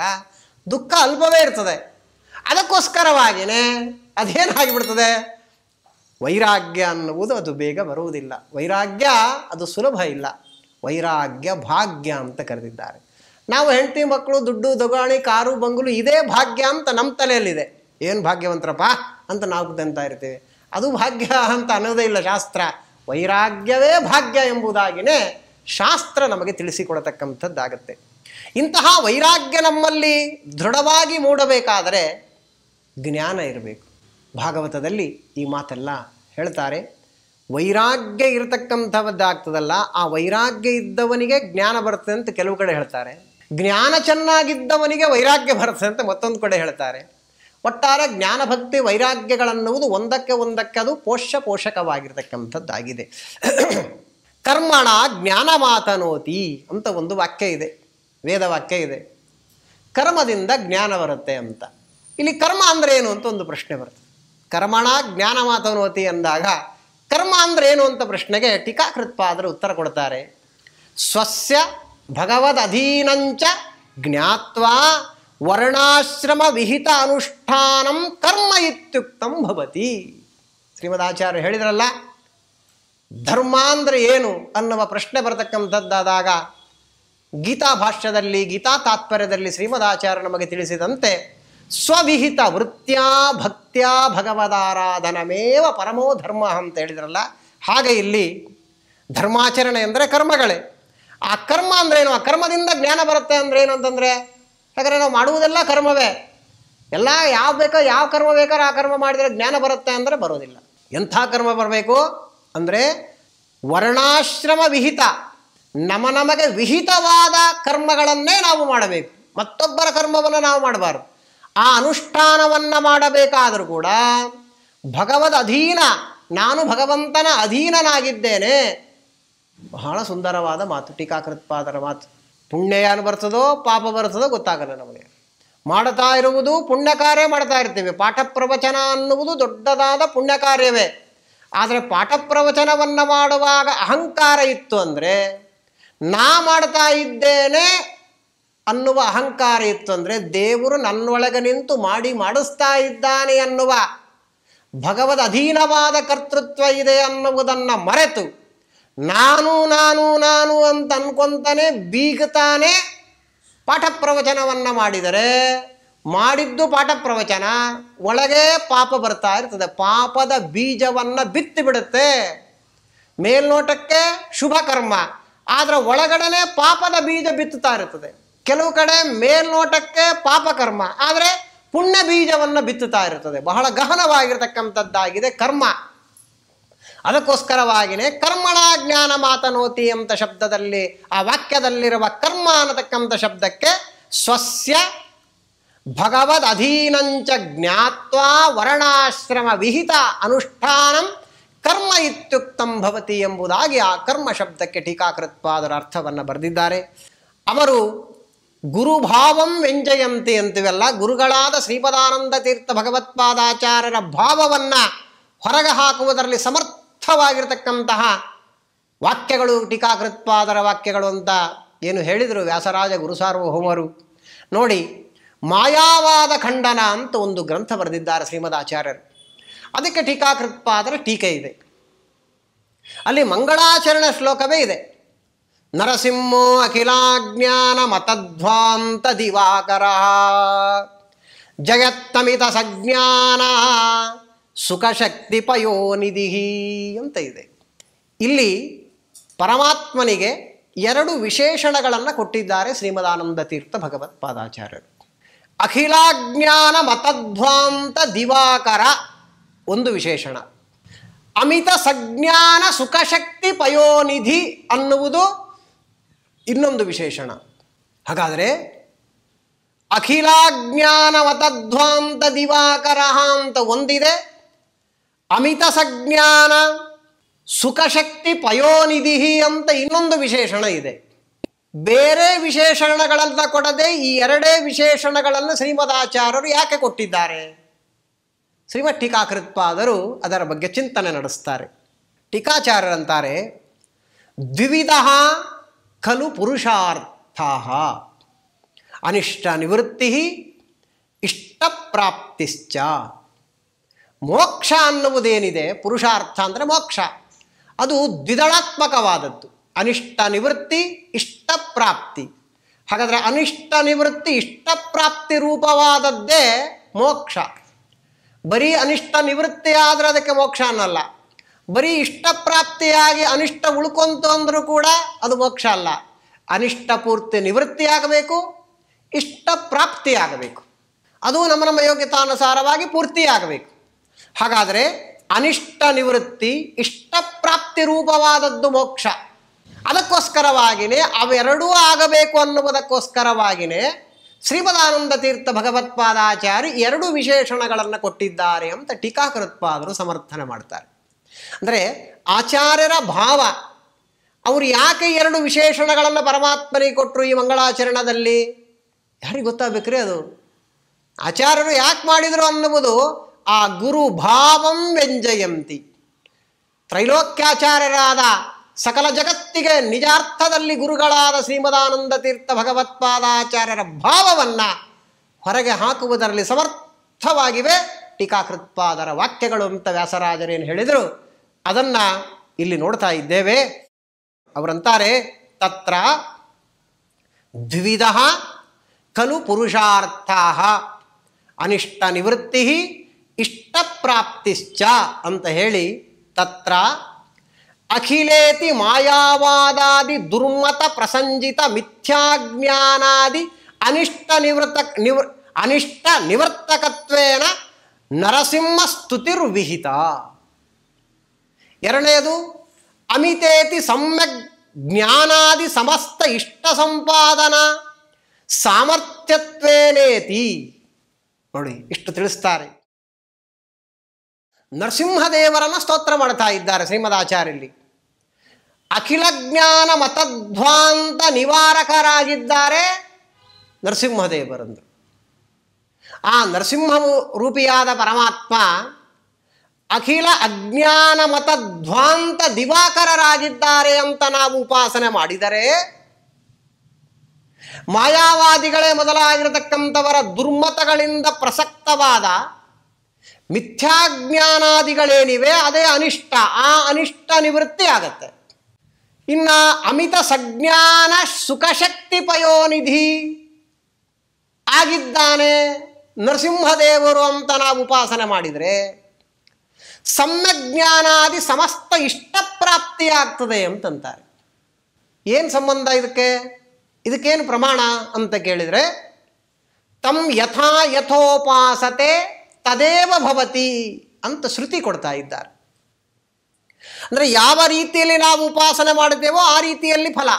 ದುಃಖ ಅಲ್ಪವೇ ಇರ್ತದೆ. ಅದಕ್ಕೋಸ್ಕರವಾಗಿಯೇ ಅದೇನಾಗಿಬಿಡ್ತದೆ, ವೈರಾಗ್ಯ ಅನ್ನುವುದು ಅದು ಬೇಗ ಬರುವುದಿಲ್ಲ. ವೈರಾಗ್ಯ ಅದು ಸುಲಭ ಇಲ್ಲ. ವೈರಾಗ್ಯ ಭಾಗ್ಯ ಅಂತ ಕರೆದಿದ್ದಾರೆ. ನಾವು ಹೆಂಡತಿ ಮಕ್ಕಳು ದುಡ್ಡು ದೊಗಾಣಿ ಕಾರು ಬಂಗುಲು ಇದೇ ಭಾಗ್ಯ ಅಂತ ನಮ್ಮ ತಲೆಯಲ್ಲಿದೆ. ಏನು ಭಾಗ್ಯವಂತರಪ್ಪ ಅಂತ ನಾವು ಅಂತ ಇರ್ತೀವಿ. ಅದು ಭಾಗ್ಯ ಅಂತ ಅನ್ನೋದೇ ಇಲ್ಲ ಶಾಸ್ತ್ರ. ವೈರಾಗ್ಯವೇ ಭಾಗ್ಯ ಎಂಬುದಾಗಿಯೇ ಶಾಸ್ತ್ರ ನಮಗೆ ತಿಳಿಸಿಕೊಡತಕ್ಕಂಥದ್ದಾಗತ್ತೆ. ಇಂತಹ ವೈರಾಗ್ಯ ನಮ್ಮಲ್ಲಿ ದೃಢವಾಗಿ ಮೂಡಬೇಕಾದರೆ ಜ್ಞಾನ ಇರಬೇಕು. ಭಾಗವತದಲ್ಲಿ ಈ ಮಾತೆಲ್ಲ ಹೇಳ್ತಾರೆ. ವೈರಾಗ್ಯ ಇರತಕ್ಕಂಥದ್ದಾಗ್ತದಲ್ಲ, ಆ ವೈರಾಗ್ಯ ಇದ್ದವನಿಗೆ ಜ್ಞಾನ ಬರುತ್ತೆ ಅಂತ ಕೆಲವು ಕಡೆ ಹೇಳ್ತಾರೆ. ಜ್ಞಾನ ಚೆನ್ನಾಗಿದ್ದವನಿಗೆ ವೈರಾಗ್ಯ ಬರುತ್ತೆ ಅಂತ ಮತ್ತೊಂದು ಕಡೆ ಹೇಳ್ತಾರೆ. ಒಟ್ಟಾರೆ ಜ್ಞಾನಭಕ್ತಿ ವೈರಾಗ್ಯಗಳನ್ನುವುದು ಒಂದಕ್ಕೆ ಅದು ಪೋಷಕವಾಗಿರ್ತಕ್ಕಂಥದ್ದಾಗಿದೆ. ಕರ್ಮಣ ಜ್ಞಾನ ಮಾತನೋತಿ ಅಂತ ಒಂದು ವಾಕ್ಯ ಇದೆ, ವೇದವಾಕ್ಯ ಇದೆ. ಕರ್ಮದಿಂದ ಜ್ಞಾನ ಬರುತ್ತೆ ಅಂತ. ಇಲ್ಲಿ ಕರ್ಮ ಅಂದರೆ ಏನು ಅಂತ ಒಂದು ಪ್ರಶ್ನೆ ಬರುತ್ತೆ. ಕರ್ಮಣ ಜ್ಞಾನ ಮಾತನೋತಿ ಅಂದಾಗ ಕರ್ಮ ಅಂದರೆ ಏನು ಅಂತ ಪ್ರಶ್ನೆಗೆ ಟೀಕಾಕೃತ್ಪಾದರು ಉತ್ತರ ಕೊಡ್ತಾರೆ. ಸ್ವಸ್ಯ ಭಗವದ್ ಅಧೀನಂಚ ಜ್ಞಾತ್ವಾ ವರ್ಣಾಶ್ರಮ ವಿಹಿತ ಅನುಷ್ಠಾನಂ ಕರ್ಮ ಇತ್ಯುಕ್ತಂ ಭವತಿ. ಶ್ರೀಮದಾಚಾರ್ಯರು ಹೇಳಿದ್ರಲ್ಲ, ಧರ್ಮ ಅಂದರೆ ಏನು ಅನ್ನುವ ಪ್ರಶ್ನೆ ಬರತಕ್ಕಂಥದ್ದಾದಾಗ ಗೀತಾ ಭಾಷ್ಯದಲ್ಲಿ, ಗೀತಾ ತಾತ್ಪರ್ಯದಲ್ಲಿ ಶ್ರೀಮದಾಚಾರ್ಯ ನಮಗೆ ತಿಳಿಸಿದಂತೆ ಸ್ವವಿಹಿತ ವೃತ್ತ್ಯಾ ಭಕ್ತ್ಯಾ ಭಗವದಾರಾಧನಮೇವ ಪರಮೋ ಧರ್ಮ ಅಂತ ಹೇಳಿದ್ರಲ್ಲ, ಹಾಗೆ ಇಲ್ಲಿ ಧರ್ಮಾಚರಣೆ ಅಂದರೆ ಕರ್ಮಗಳೇ. ಆ ಕರ್ಮ ಅಂದ್ರೇನು, ಆ ಕರ್ಮದಿಂದ ಜ್ಞಾನ ಬರುತ್ತೆ ಅಂದರೆ ಏನು ಅಂತಂದರೆ, ಯಾಕಂದರೆ ನಾವು ಮಾಡುವುದೆಲ್ಲ ಕರ್ಮವೇ. ಎಲ್ಲ ಯಾವ ಕರ್ಮ ಬೇಕಾದ್ರೆ ಆ ಕರ್ಮ ಮಾಡಿದರೆ ಜ್ಞಾನ ಬರುತ್ತೆ ಅಂದರೆ ಬರೋದಿಲ್ಲ. ಎಂಥ ಕರ್ಮ ಬರಬೇಕು ಅಂದರೆ ವರ್ಣಾಶ್ರಮ ವಿಹಿತ, ನಮಗೆ ವಿಹಿತವಾದ ಕರ್ಮಗಳನ್ನೇ ನಾವು ಮಾಡಬೇಕು. ಮತ್ತೊಬ್ಬರ ಕರ್ಮವನ್ನು ನಾವು ಮಾಡಬಾರ್ದು. ಆ ಅನುಷ್ಠಾನವನ್ನು ಮಾಡಬೇಕಾದರೂ ಕೂಡ ಭಗವದ್ ಅಧೀನ, ನಾನು ಭಗವಂತನ ಅಧೀನನಾಗಿದ್ದೇನೆ. ಬಹಳ ಸುಂದರವಾದ ಮಾತು, ಟೀಕಾಕೃತ್ಪಾದರ ಮಾತು. ಪುಣ್ಯ ಏನು ಬರ್ತದೋ ಪಾಪ ಬರ್ತದೋ ಗೊತ್ತಾಗಲ್ಲ ನಮಗೆ. ಮಾಡ್ತಾ ಇರುವುದು ಪುಣ್ಯ ಕಾರ್ಯ ಮಾಡ್ತಾ ಇರ್ತೀವಿ. ಪಾಠ ಪ್ರವಚನ ಅನ್ನುವುದು ದೊಡ್ಡದಾದ ಪುಣ್ಯ ಕಾರ್ಯವೇ. ಆದರೆ ಪಾಠ ಪ್ರವಚನವನ್ನು ಮಾಡುವಾಗ ಅಹಂಕಾರ ಇತ್ತು ಅಂದರೆ, ನಾ ಮಾಡ್ತಾ ಇದ್ದೇನೆ ಅನ್ನುವ ಅಹಂಕಾರ ಇತ್ತು ಅಂದರೆ, ದೇವರು ನನ್ನೊಳಗೆ ನಿಂತು ಮಾಡಿಸ್ತಾ ಇದ್ದಾನೆ ಅನ್ನುವ ಭಗವದ್ ಅಧೀನವಾದ ಕರ್ತೃತ್ವ ಇದೆ ಅನ್ನುವುದನ್ನು ಮರೆತು ನಾನು ನಾನು ನಾನು ಅಂತ ಅನ್ಕೊಂತಾನೆ ಬೀಗುತ್ತಾನೆ ಪಾಠ ಪ್ರವಚನವನ್ನು ಮಾಡಿದರೆ, ಮಾಡಿದ್ದು ಪಾಠ ಪ್ರವಚನ, ಒಳಗೆ ಪಾಪ ಬರ್ತಾ ಇರ್ತದೆ. ಪಾಪದ ಬೀಜವನ್ನು ಬಿತ್ತಿ ಬಿಡುತ್ತೆ. ಮೇಲ್ನೋಟಕ್ಕೆ ಶುಭ ಕರ್ಮ, ಆದರೆ ಒಳಗಡೆ ಪಾಪದ ಬೀಜ ಬಿತ್ತುತ್ತಾ ಇರ್ತದೆ. ಕೆಲವು ಕಡೆ ಮೇಲ್ನೋಟಕ್ಕೆ ಪಾಪ ಕರ್ಮ, ಆದರೆ ಪುಣ್ಯ ಬೀಜವನ್ನು ಬಿತ್ತುತ್ತಾ ಇರ್ತದೆ. ಬಹಳ ಗಹನವಾಗಿರ್ತಕ್ಕಂಥದ್ದಾಗಿದೆ ಕರ್ಮ. ಅದಕ್ಕೋಸ್ಕರವಾಗಿಯೇ ಕರ್ಮಣ ಜ್ಞಾನ ಮಾತನೋತಿ ಅಂತ ಶಬ್ದದಲ್ಲಿ, ಆ ವಾಕ್ಯದಲ್ಲಿರುವ ಕರ್ಮ ಅನ್ನತಕ್ಕಂಥ ಶಬ್ದಕ್ಕೆ ಸ್ವಸ್ಯ ಭಗವದ್ ಅಧೀನಂಚ ಜ್ಞಾತ್ವಾ ವರ್ಣಾಶ್ರಮ ವಿಹಿತ ಅನುಷ್ಠಾನಂ ಕರ್ಮ ಇತ್ಯುಕ್ತಂ ಭವತಿ ಎಂಬುದಾಗಿ ಆ ಕರ್ಮ ಶಬ್ದಕ್ಕೆ ಟೀಕಾಕೃತ್ಪಾದರ ಅರ್ಥವನ್ನು ಬರೆದಿದ್ದಾರೆ. ಅವರು ಗುರುಭಾವಂ ವ್ಯಂಜಯಂತಿ ಅಂತೀವಲ್ಲ, ಗುರುಗಳಾದ ಶ್ರೀಪದಾನಂದ ತೀರ್ಥ ಭಗವತ್ಪಾದಾಚಾರ್ಯರ ಭಾವವನ್ನು ಹೊರಗೆ ಹಾಕುವುದರಲ್ಲಿ ಸಮರ್ಥವಾಗಿರ್ತಕ್ಕಂತಹ ವಾಕ್ಯಗಳು ಟೀಕಾಕೃತ್ಪಾದರ ವಾಕ್ಯಗಳು ಅಂತ ಏನು ಹೇಳಿದರು ವ್ಯಾಸರಾಜ ಗುರುಸಾರ್ವಭೌಮರು. ನೋಡಿ, ಮಾಯಾವಾದ ಖಂಡನ ಅಂತ ಒಂದು ಗ್ರಂಥ ಬರೆದಿದ್ದಾರೆ ಶ್ರೀಮದ್ ಆಚಾರ್ಯರು. ಅದಕ್ಕೆ ಟೀಕಾಕೃತ್ಪಾದರ ಟೀಕೆ ಇದೆ. ಅಲ್ಲಿ ಮಂಗಳಾಚರಣೆ ಶ್ಲೋಕವೇ ಇದೆ. ನರಸಿಂಹೋ ಅಖಿಲಾಜ್ಞಾನ ಮತಧ್ವಾಂತ ದಿವಾಕರ ಜಗತ್ತಮಿತ ಸಜ್ಞಾನ ಸುಖಶಕ್ತಿ ಪಯೋನಿಧಿ ಅಂತ ಇದೆ. ಇಲ್ಲಿ ಪರಮಾತ್ಮನಿಗೆ 2 ವಿಶೇಷಣಗಳನ್ನು ಕೊಟ್ಟಿದ್ದಾರೆ ಶ್ರೀಮದಾನಂದ ತೀರ್ಥ ಭಗವತ್ಪಾದಾಚಾರ್ಯರು. ಅಖಿಲಾಜ್ಞಾನ ಮತಧ್ವಾಂತ ದಿವಾಕರ ಒಂದು ವಿಶೇಷಣ, ಅಮಿತ ಸಜ್ಞಾನ ಸುಖಶಕ್ತಿ ಪಯೋನಿಧಿ ಅನ್ನುವುದು ಇನ್ನೊಂದು ವಿಶೇಷಣ. ಹಾಗಾದರೆ ಅಖಿಲಾಜ್ಞಾನ ಮತಧ್ವಾಂತ ದಿವಾಕರ ಅಂತ ಒಂದಿದೆ, ಅಮಿತ ಸಜ್ಞಾನ ಸುಖಶಕ್ತಿ ಪಯೋನಿಧಿ ಅಂತ ಇನ್ನೊಂದು ವಿಶೇಷಣ ಇದೆ. ಬೇರೆ ವಿಶೇಷಣಗಳನ್ನ ಕೊಡದೆ ಈ 2 ವಿಶೇಷಣಗಳನ್ನು ಶ್ರೀಮದಾಚಾರ್ಯರು ಯಾಕೆ ಕೊಟ್ಟಿದ್ದಾರೆ? ಶ್ರೀಮದ್ ಟೀಕಾಕೃತ್ಪಾದರು ಅದರ ಬಗ್ಗೆ ಚಿಂತನೆ ನಡೆಸ್ತಾರೆ. ಟೀಕಾಚಾರ್ಯರಂತಾರೆ, ದ್ವಿವಿಧ ಖಲು ಪುರುಷಾರ್ಥಾ ಅನಿಷ್ಟ ನಿವೃತ್ತಿ ಇಷ್ಟಪ್ರಾಪ್ತಿಶ್ಚ. ಮೋಕ್ಷ ಅನ್ನುವುದೇನಿದೆ, ಪುರುಷಾರ್ಥ ಅಂದರೆ ಮೋಕ್ಷ, ಅದು ದ್ವಿದಳಾತ್ಮಕವಾದದ್ದು. ಅನಿಷ್ಟ ನಿವೃತ್ತಿ ಇಷ್ಟಪ್ರಾಪ್ತಿ. ಹಾಗಾದರೆ ಅನಿಷ್ಟ ನಿವೃತ್ತಿ ಇಷ್ಟಪ್ರಾಪ್ತಿ ರೂಪವಾದದ್ದೇ ಮೋಕ್ಷ. ಬರೀ ಅನಿಷ್ಟ ನಿವೃತ್ತಿ ಆದರೆ ಅದಕ್ಕೆ ಮೋಕ್ಷ ಅನ್ನಲ್ಲ. ಬರೀ ಇಷ್ಟಪ್ರಾಪ್ತಿಯಾಗಿ ಅನಿಷ್ಟ ಉಳ್ಕೊಂತು ಅಂದರೂ ಕೂಡ ಅದು ಮೋಕ್ಷ ಅಲ್ಲ. ಅನಿಷ್ಟ ಪೂರ್ತಿ ನಿವೃತ್ತಿಯಾಗಬೇಕು, ಇಷ್ಟ ಪ್ರಾಪ್ತಿಯಾಗಬೇಕು. ಅದು ನಮ್ಮ ಯೋಗ್ಯತಾನುಸಾರವಾಗಿ ಪೂರ್ತಿಯಾಗಬೇಕು. ಹಾಗಾದರೆ ಅನಿಷ್ಟ ನಿವೃತ್ತಿ ಇಷ್ಟಪ್ರಾಪ್ತಿ ರೂಪವಾದದ್ದು ಮೋಕ್ಷ. ಅದಕ್ಕೋಸ್ಕರವಾಗಿಯೇ ಅವೆರಡೂ ಆಗಬೇಕು ಅನ್ನುವುದಕ್ಕೋಸ್ಕರವಾಗಿಯೇ ಶ್ರೀಮದಾನಂದ ತೀರ್ಥ ಭಗವತ್ಪಾದಾಚಾರ್ಯ 2 ವಿಶೇಷಣಗಳನ್ನು ಕೊಟ್ಟಿದ್ದಾರೆ ಅಂತ ಟೀಕಾಕೃತ್ಪಾದರು ಸಮರ್ಥನೆ ಮಾಡ್ತಾರೆ. ಅಂದರೆ ಆಚಾರ್ಯರ ಭಾವ, ಅವರು ಯಾಕೆ 2 ವಿಶೇಷಣಗಳನ್ನು ಪರಮಾತ್ಮನಿಗೆ ಕೊಟ್ಟರು ಈ ಮಂಗಳಾಚರಣದಲ್ಲಿ? ಯಾರಿಗೆ ಗೊತ್ತಾಗಬೇಕ್ರಿ ಅದು? ಆಚಾರ್ಯರು ಯಾಕೆ ಮಾಡಿದರು ಅನ್ನುವುದು ಆ ಗುರು ಭಾವಂ ವ್ಯಂಜಯಂತಿ. ತ್ರೈಲೋಕ್ಯಾಚಾರ್ಯರಾದ ಸಕಲ ಜಗತ್ತಿಗೆ ನಿಜಾರ್ಥದಲ್ಲಿ ಗುರುಗಳಾದ ಶ್ರೀಮದಾನಂದ ತೀರ್ಥ ಭಗವತ್ಪಾದಾಚಾರ್ಯರ ಭಾವವನ್ನು ಹೊರಗೆ ಹಾಕುವುದರಲ್ಲಿ ಸಮರ್ಥವಾಗಿವೆ ಟೀಕಾಕೃತ್ಪಾದರ ವಾಕ್ಯಗಳು ಅಂತ ವ್ಯಾಸರಾಜರೇನು ಹೇಳಿದರು ಅದನ್ನು ಇಲ್ಲಿ ನೋಡ್ತಾ ಇದ್ದೇವೆ. ಅವರಂತಾರೆ, ತತ್ರ ದ್ವಿಧ ಖಲು ಪುರುಷಾರ್ಥಾ ಅನಿಷ್ಟ ನಿವೃತ್ತಿ ಇಷ್ಟಪ್ರಾಪ್ತಿಶ್ಚ ಅಂತ ಹೇಳಿ, ತತ್ರ ಅಖಿಲೇತಿ ಮಾಯಾವಾದಾದಿ ದುರ್ಮತ ಪ್ರಸಂಜಿತ ಮಿಥ್ಯಾಜ್ಞಾನಾದಿ ಅನಿಷ್ಟ ನಿವರ್ತಕತ್ವೇನ ನರಸಿಂಹ ಸ್ತುತಿರ್ವಿಹಿತ. ಎರಡನೆಯದು ಅಮಿತೇತಿ ಸಮ್ಯಕ್ ಜ್ಞಾನಾದಿ ಸಮಸ್ತ ಇಷ್ಟ ಸಂಪಾದನ ಸಾಮರ್ಥ್ಯತ್ವೇನೇತಿ. ನೋಡಿ, ಇಷ್ಟು ತಿಳಿಸ್ತಾರೆ. ನರಸಿಂಹದೇವರನ್ನು ಸ್ತೋತ್ರ ಮಾಡ್ತಾ ಇದ್ದಾರೆ ಶ್ರೀಮದಾಚಾರ್ಯಲ್ಲಿ. ಅಖಿಲ ಜ್ಞಾನ ಮತಧ್ವಾಂತ ನಿವಾರಕರಾಗಿದ್ದಾರೆ ನರಸಿಂಹದೇವರಂದರು. ಆ ನರಸಿಂಹ ರೂಪಿಯಾದ ಪರಮಾತ್ಮ ಅಖಿಲ ಅಜ್ಞಾನ ಮತಧ್ವಾಂತ ದಿವಾಕರರಾಗಿದ್ದಾರೆ ಅಂತ ನಾವು ಉಪಾಸನೆ ಮಾಡಿದರೆ, ಮಾಯಾವಾದಿಗಳೇ ಮೊದಲಾಗಿರತಕ್ಕಂಥವರ ದುರ್ಮತಗಳಿಂದ ಪ್ರಸಕ್ತವಾದ ಮಿಥ್ಯಾಜ್ಞಾನಾದಿಗಳೇನಿವೆ ಅದೇ ಅನಿಷ್ಟ, ಆ ಅನಿಷ್ಟ ನಿವೃತ್ತಿ ಆಗತ್ತೆ. ಇನ್ನು ಅಮಿತ ಸಜ್ಞಾನ ಸುಖಶಕ್ತಿ ಪಯೋನಿಧಿ ಆಗಿದ್ದಾನೆ ನರಸಿಂಹದೇವರು ಅಂತ ನಾವು ಉಪಾಸನೆ ಮಾಡಿದರೆ ಸಮ್ಯಜ್ಞಾನಾದಿ ಸಮಸ್ತ ಇಷ್ಟಪ್ರಾಪ್ತಿಯಾಗ್ತದೆ ಅಂತಂತಾರೆ. ಏನು ಸಂಬಂಧ ಇದಕ್ಕೆ? ಇದಕ್ಕೇನು ಪ್ರಮಾಣ ಅಂತ ಕೇಳಿದರೆ, ತಂ ಯಥಾ ಯಥೋಪಾಸತೆ ತದೇವ ಭವತಿ ಅಂತ ಶ್ರುತಿ ಕೊಡ್ತಾ ಇದ್ದಾರೆ. ಅಂದರೆ ಯಾವ ರೀತಿಯಲ್ಲಿ ನಾವು ಉಪಾಸನೆ ಮಾಡುತ್ತೇವೋ ಆ ರೀತಿಯಲ್ಲಿ ಫಲ.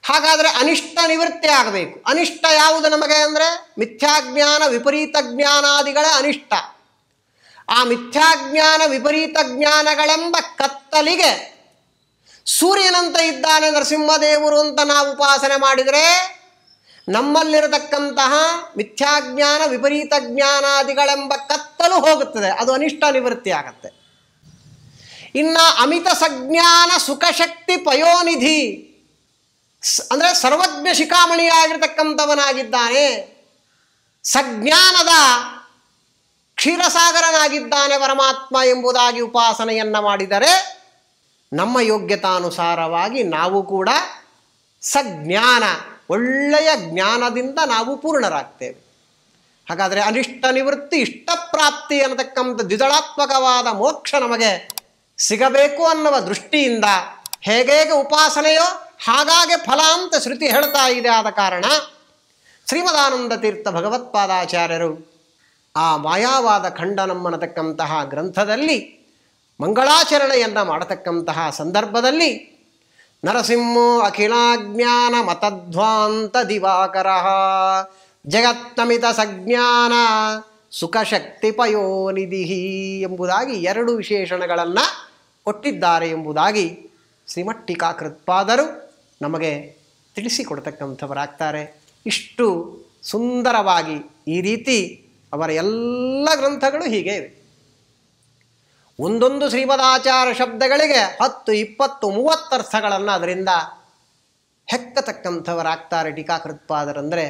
ಹಾಗಾದರೆ ಅನಿಷ್ಟ ನಿವೃತ್ತಿ ಆಗಬೇಕು. ಅನಿಷ್ಟ ಯಾವುದು ನಮಗೆ ಅಂದರೆ ಮಿಥ್ಯಾಜ್ಞಾನ ವಿಪರೀತ ಜ್ಞಾನಾದಿಗಳೇ ಅನಿಷ್ಟ. ಆ ಮಿಥ್ಯಾಜ್ಞಾನ ವಿಪರೀತ ಜ್ಞಾನಗಳೆಂಬ ಕತ್ತಲಿಗೆ ಸೂರ್ಯನಂತ ಇದ್ದಾನೆ ನರಸಿಂಹದೇವರು ಅಂತ ನಾವು ಉಪಾಸನೆ ಮಾಡಿದರೆ ನಮ್ಮಲ್ಲಿರತಕ್ಕಂತಹ ಮಿಥ್ಯಾಜ್ಞಾನ ವಿಪರೀತ ಜ್ಞಾನಾದಿಗಳೆಂಬ ಕತ್ತಲು ಹೋಗುತ್ತದೆ, ಅದು ಅನಿಷ್ಟ ನಿವೃತ್ತಿ ಆಗತ್ತೆ. ಇನ್ನು ಅಮಿತ ಸಜ್ಞಾನ ಸುಖಶಕ್ತಿ ಪಯೋನಿಧಿ ಅಂದರೆ ಸರ್ವಜ್ಞ ಶಿಖಾಮಣಿಯಾಗಿರ್ತಕ್ಕಂಥವನಾಗಿದ್ದಾನೆ, ಸಜ್ಞಾನದ ಕ್ಷೀರಸಾಗರನಾಗಿದ್ದಾನೆ ಪರಮಾತ್ಮ ಎಂಬುದಾಗಿ ಉಪಾಸನೆಯನ್ನು ಮಾಡಿದರೆ ನಮ್ಮ ಯೋಗ್ಯತಾನುಸಾರವಾಗಿ ನಾವು ಕೂಡ ಸಜ್ಞಾನ, ಒಳ್ಳೆಯ ಜ್ಞಾನದಿಂದ ನಾವು ಪೂರ್ಣರಾಗ್ತೇವೆ. ಹಾಗಾದರೆ ಅನಿಷ್ಟ ನಿವೃತ್ತಿ, ಇಷ್ಟಪ್ರಾಪ್ತಿ ಅನ್ನತಕ್ಕಂಥ ದ್ವಿದಳಾತ್ಮಕವಾದ ಮೋಕ್ಷ ನಮಗೆ ಸಿಗಬೇಕು ಅನ್ನುವ ದೃಷ್ಟಿಯಿಂದ ಹೇಗೆ ಉಪಾಸನೆಯೋ ಹಾಗಾಗಿ ಫಲ ಅಂತ ಶ್ರುತಿ ಹೇಳ್ತಾ ಇದೆ. ಆದ ಕಾರಣ ಶ್ರೀಮದಾನಂದ ತೀರ್ಥ ಭಗವತ್ಪಾದಾಚಾರ್ಯರು ಆ ಮಾಯಾವಾದ ಖಂಡನಂ ಅನ್ನತಕ್ಕಂತಹ ಗ್ರಂಥದಲ್ಲಿ ಮಂಗಳಾಚರಣೆಯನ್ನು ಮಾಡತಕ್ಕಂತಹ ಸಂದರ್ಭದಲ್ಲಿ ನರಸಿಂಹೋ ಅಖಿಲಾಜ್ಞಾನ ಮತಧ್ವಾಂತ ದಿವಾಕರ ಜಗತ್ತಮಿತ ಸಜ್ಞಾನ ಸುಖಶಕ್ತಿ ಪಯೋನಿಧಿ ಎಂಬುದಾಗಿ 2 ವಿಶೇಷಣಗಳನ್ನು ಕೊಟ್ಟಿದ್ದಾರೆ ಎಂಬುದಾಗಿ ಶ್ರೀಮಠ್ಠಿಕಾಕೃತ್ಪಾದರು ನಮಗೆ ತಿಳಿಸಿಕೊಡ್ತಕ್ಕಂಥವರಾಗ್ತಾರೆ. ಇಷ್ಟು ಸುಂದರವಾಗಿ ಈ ರೀತಿ ಅವರ ಎಲ್ಲ ಗ್ರಂಥಗಳು ಹೀಗೆ ಇವೆ. ಒಂದೊಂದು ಶ್ರೀಮದಾಚಾರ್ಯ ಶಬ್ದಗಳಿಗೆ 10, 20, 30 ಅರ್ಥಗಳನ್ನು ಅದರಿಂದ ಹೆಕ್ಕತಕ್ಕಂಥವರಾಗ್ತಾರೆ ಟೀಕಾಕೃತ್ಪಾದರಂದರೆ.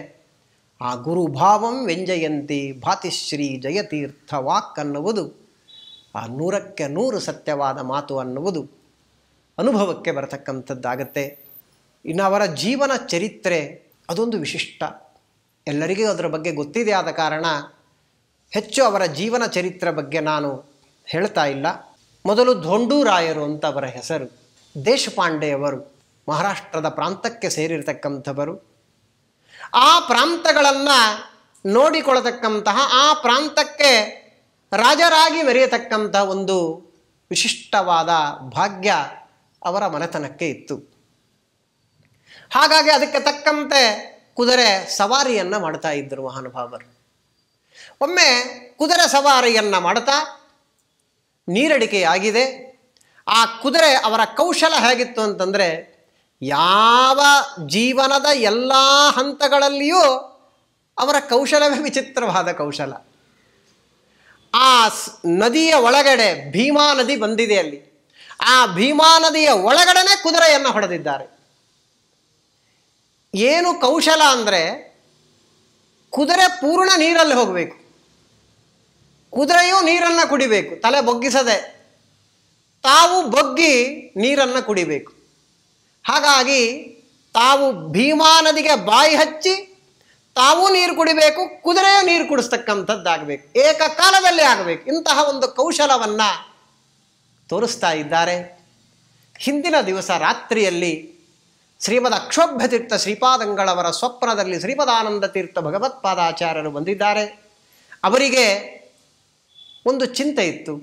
ಆ ಗುರುಭಾವಂ ವ್ಯಂಜಯಂತಿ ಭಾತಿಶ್ರೀ ಜಯತೀರ್ಥ ವಾಕ್ ಅನ್ನುವುದು ಆ 100ಕ್ಕೆ 100 ಸತ್ಯವಾದ ಮಾತು ಅನ್ನುವುದು ಅನುಭವಕ್ಕೆ ಬರತಕ್ಕಂಥದ್ದಾಗತ್ತೆ. ಇನ್ನು ಅವರ ಜೀವನ ಚರಿತ್ರೆ ಅದೊಂದು ವಿಶಿಷ್ಟ, ಎಲ್ಲರಿಗೂ ಅದರ ಬಗ್ಗೆ ಗೊತ್ತಿದೆ. ಆದ ಕಾರಣ ಹೆಚ್ಚು ಅವರ ಜೀವನ ಚರಿತ್ರೆ ಬಗ್ಗೆ ನಾನು ಹೇಳ್ತಾ ಇಲ್ಲ. ಮೊದಲು ಧೋಂಡೂರಾಯರು ಅಂತ ಅವರ ಹೆಸರು. ದೇಶಪಾಂಡೆಯವರು ಮಹಾರಾಷ್ಟ್ರದ ಪ್ರಾಂತಕ್ಕೆ ಸೇರಿರತಕ್ಕಂಥವರು. ಆ ಪ್ರಾಂತಗಳನ್ನು ನೋಡಿಕೊಳ್ಳತಕ್ಕಂತಹ, ಆ ಪ್ರಾಂತಕ್ಕೆ ರಾಜರಾಗಿ ಮೆರೆಯತಕ್ಕಂಥ ಒಂದು ವಿಶಿಷ್ಟವಾದ ಭಾಗ್ಯ ಅವರ ಮನೆತನಕ್ಕೆ ಇತ್ತು. ಹಾಗಾಗಿ ಅದಕ್ಕೆ ತಕ್ಕಂತೆ ಕುದುರೆ ಸವಾರಿಯನ್ನು ಮಾಡ್ತಾ ಇದ್ದರು ಮಹಾನುಭಾವರು. ಒಮ್ಮೆ ಕುದುರೆ ಸವಾರಿಯನ್ನು ಮಾಡ್ತಾ ನೀರಡಿಕೆಯಾಗಿದೆ. ಆ ಕುದುರೆ ಅವರ ಕೌಶಲ ಹೇಗಿತ್ತು ಅಂತಂದರೆ, ಯಾವ ಜೀವನದ ಎಲ್ಲ ಹಂತಗಳಲ್ಲಿಯೂ ಅವರ ಕೌಶಲವೇ ವಿಚಿತ್ರವಾದ ಕೌಶಲ. ಆ ನದಿಯ ಒಳಗಡೆ ಭೀಮಾ ನದಿ ಬಂದಿದೆ. ಅಲ್ಲಿ ಆ ಭೀಮಾ ನದಿಯ ಒಳಗಡೆನೆ ಕುದುರೆಯನ್ನು ಹೊಡೆದಿದ್ದಾರೆ. ಏನು ಕೌಶಲ ಅಂದರೆ, ಕುದುರೆ ಪೂರ್ಣ ನೀರಲ್ಲಿ ಹೋಗಬೇಕು, ಕುದುರೆಯೂ ನೀರನ್ನು ಕುಡಿಬೇಕು, ತಲೆ ಬೊಗ್ಗಿಸದೆ ತಾವು ಬೊಗ್ಗಿ ನೀರನ್ನು ಕುಡಿಬೇಕು. ಹಾಗಾಗಿ ತಾವು ಭೀಮಾ ನದಿಗೆ ಬಾಯಿ ಹಚ್ಚಿ ತಾವೂ ನೀರು ಕುಡಿಬೇಕು, ಕುದುರೆಯೂ ನೀರು ಕುಡಿಸ್ತಕ್ಕಂಥದ್ದಾಗಬೇಕು, ಏಕಕಾಲದಲ್ಲಿ ಆಗಬೇಕು. ಇಂತಹ ಒಂದು ಕೌಶಲವನ್ನು ತೋರಿಸ್ತಾ ಇದ್ದಾರೆ. ಹಿಂದಿನ ದಿವಸ ರಾತ್ರಿಯಲ್ಲಿ ಶ್ರೀಮದ್ ಅಕ್ಷೋಭ್ಯತೀರ್ಥ ಶ್ರೀಪಾದಂಗಳವರ ಸ್ವಪ್ನದಲ್ಲಿ ಶ್ರೀಮದಾನಂದ ತೀರ್ಥ ಭಗವತ್ಪಾದಾಚಾರ್ಯರು ಬಂದಿದ್ದಾರೆ. ಅವರಿಗೆ ಒಂದು ಚಿಂತೆ ಇತ್ತು.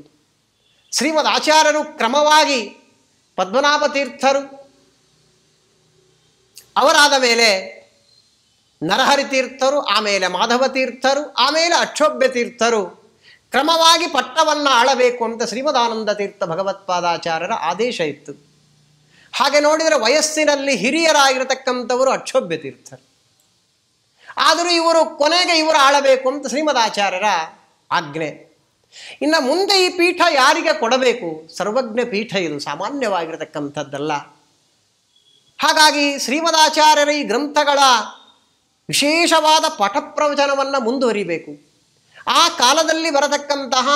ಶ್ರೀಮದ್ ಆಚಾರ್ಯರು ಕ್ರಮವಾಗಿ ಪದ್ಮನಾಭ ತೀರ್ಥರು, ಅವರಾದ ಮೇಲೆ ನರಹರಿ ತೀರ್ಥರು, ಆಮೇಲೆ ಮಾಧವ ತೀರ್ಥರು, ಆಮೇಲೆ ಅಕ್ಷೋಭ್ಯ ತೀರ್ಥರು ಕ್ರಮವಾಗಿ ಪಟ್ಟವನ್ನು ಆಳಬೇಕು ಅಂತ ಶ್ರೀಮದಾನಂದ ತೀರ್ಥ ಭಗವತ್ಪಾದಾಚಾರ್ಯರ ಆದೇಶ ಇತ್ತು. ಹಾಗೆ ನೋಡಿದರೆ ವಯಸ್ಸಿನಲ್ಲಿ ಹಿರಿಯರಾಗಿರತಕ್ಕಂಥವರು ಅಕ್ಷೋಭ್ಯ ತೀರ್ಥರು. ಆದರೂ ಇವರು ಕೊನೆಗೆ ಇವರು ಆಳಬೇಕು ಅಂತ ಶ್ರೀಮದಾಚಾರ್ಯರ ಆಜ್ಞೆ. ಇನ್ನು ಮುಂದೆ ಈ ಪೀಠ ಯಾರಿಗೆ ಕೊಡಬೇಕು? ಸರ್ವಜ್ಞ ಪೀಠ ಇದು, ಸಾಮಾನ್ಯವಾಗಿರತಕ್ಕಂಥದ್ದಲ್ಲ. ಹಾಗಾಗಿ ಶ್ರೀಮದಾಚಾರ್ಯರ ಈ ಗ್ರಂಥಗಳ ವಿಶೇಷವಾದ ಪಾಠ ಪ್ರವಚನವನ್ನು ಮುಂದುವರಿಬೇಕು. ಆ ಕಾಲದಲ್ಲಿ ಬರತಕ್ಕಂತಹ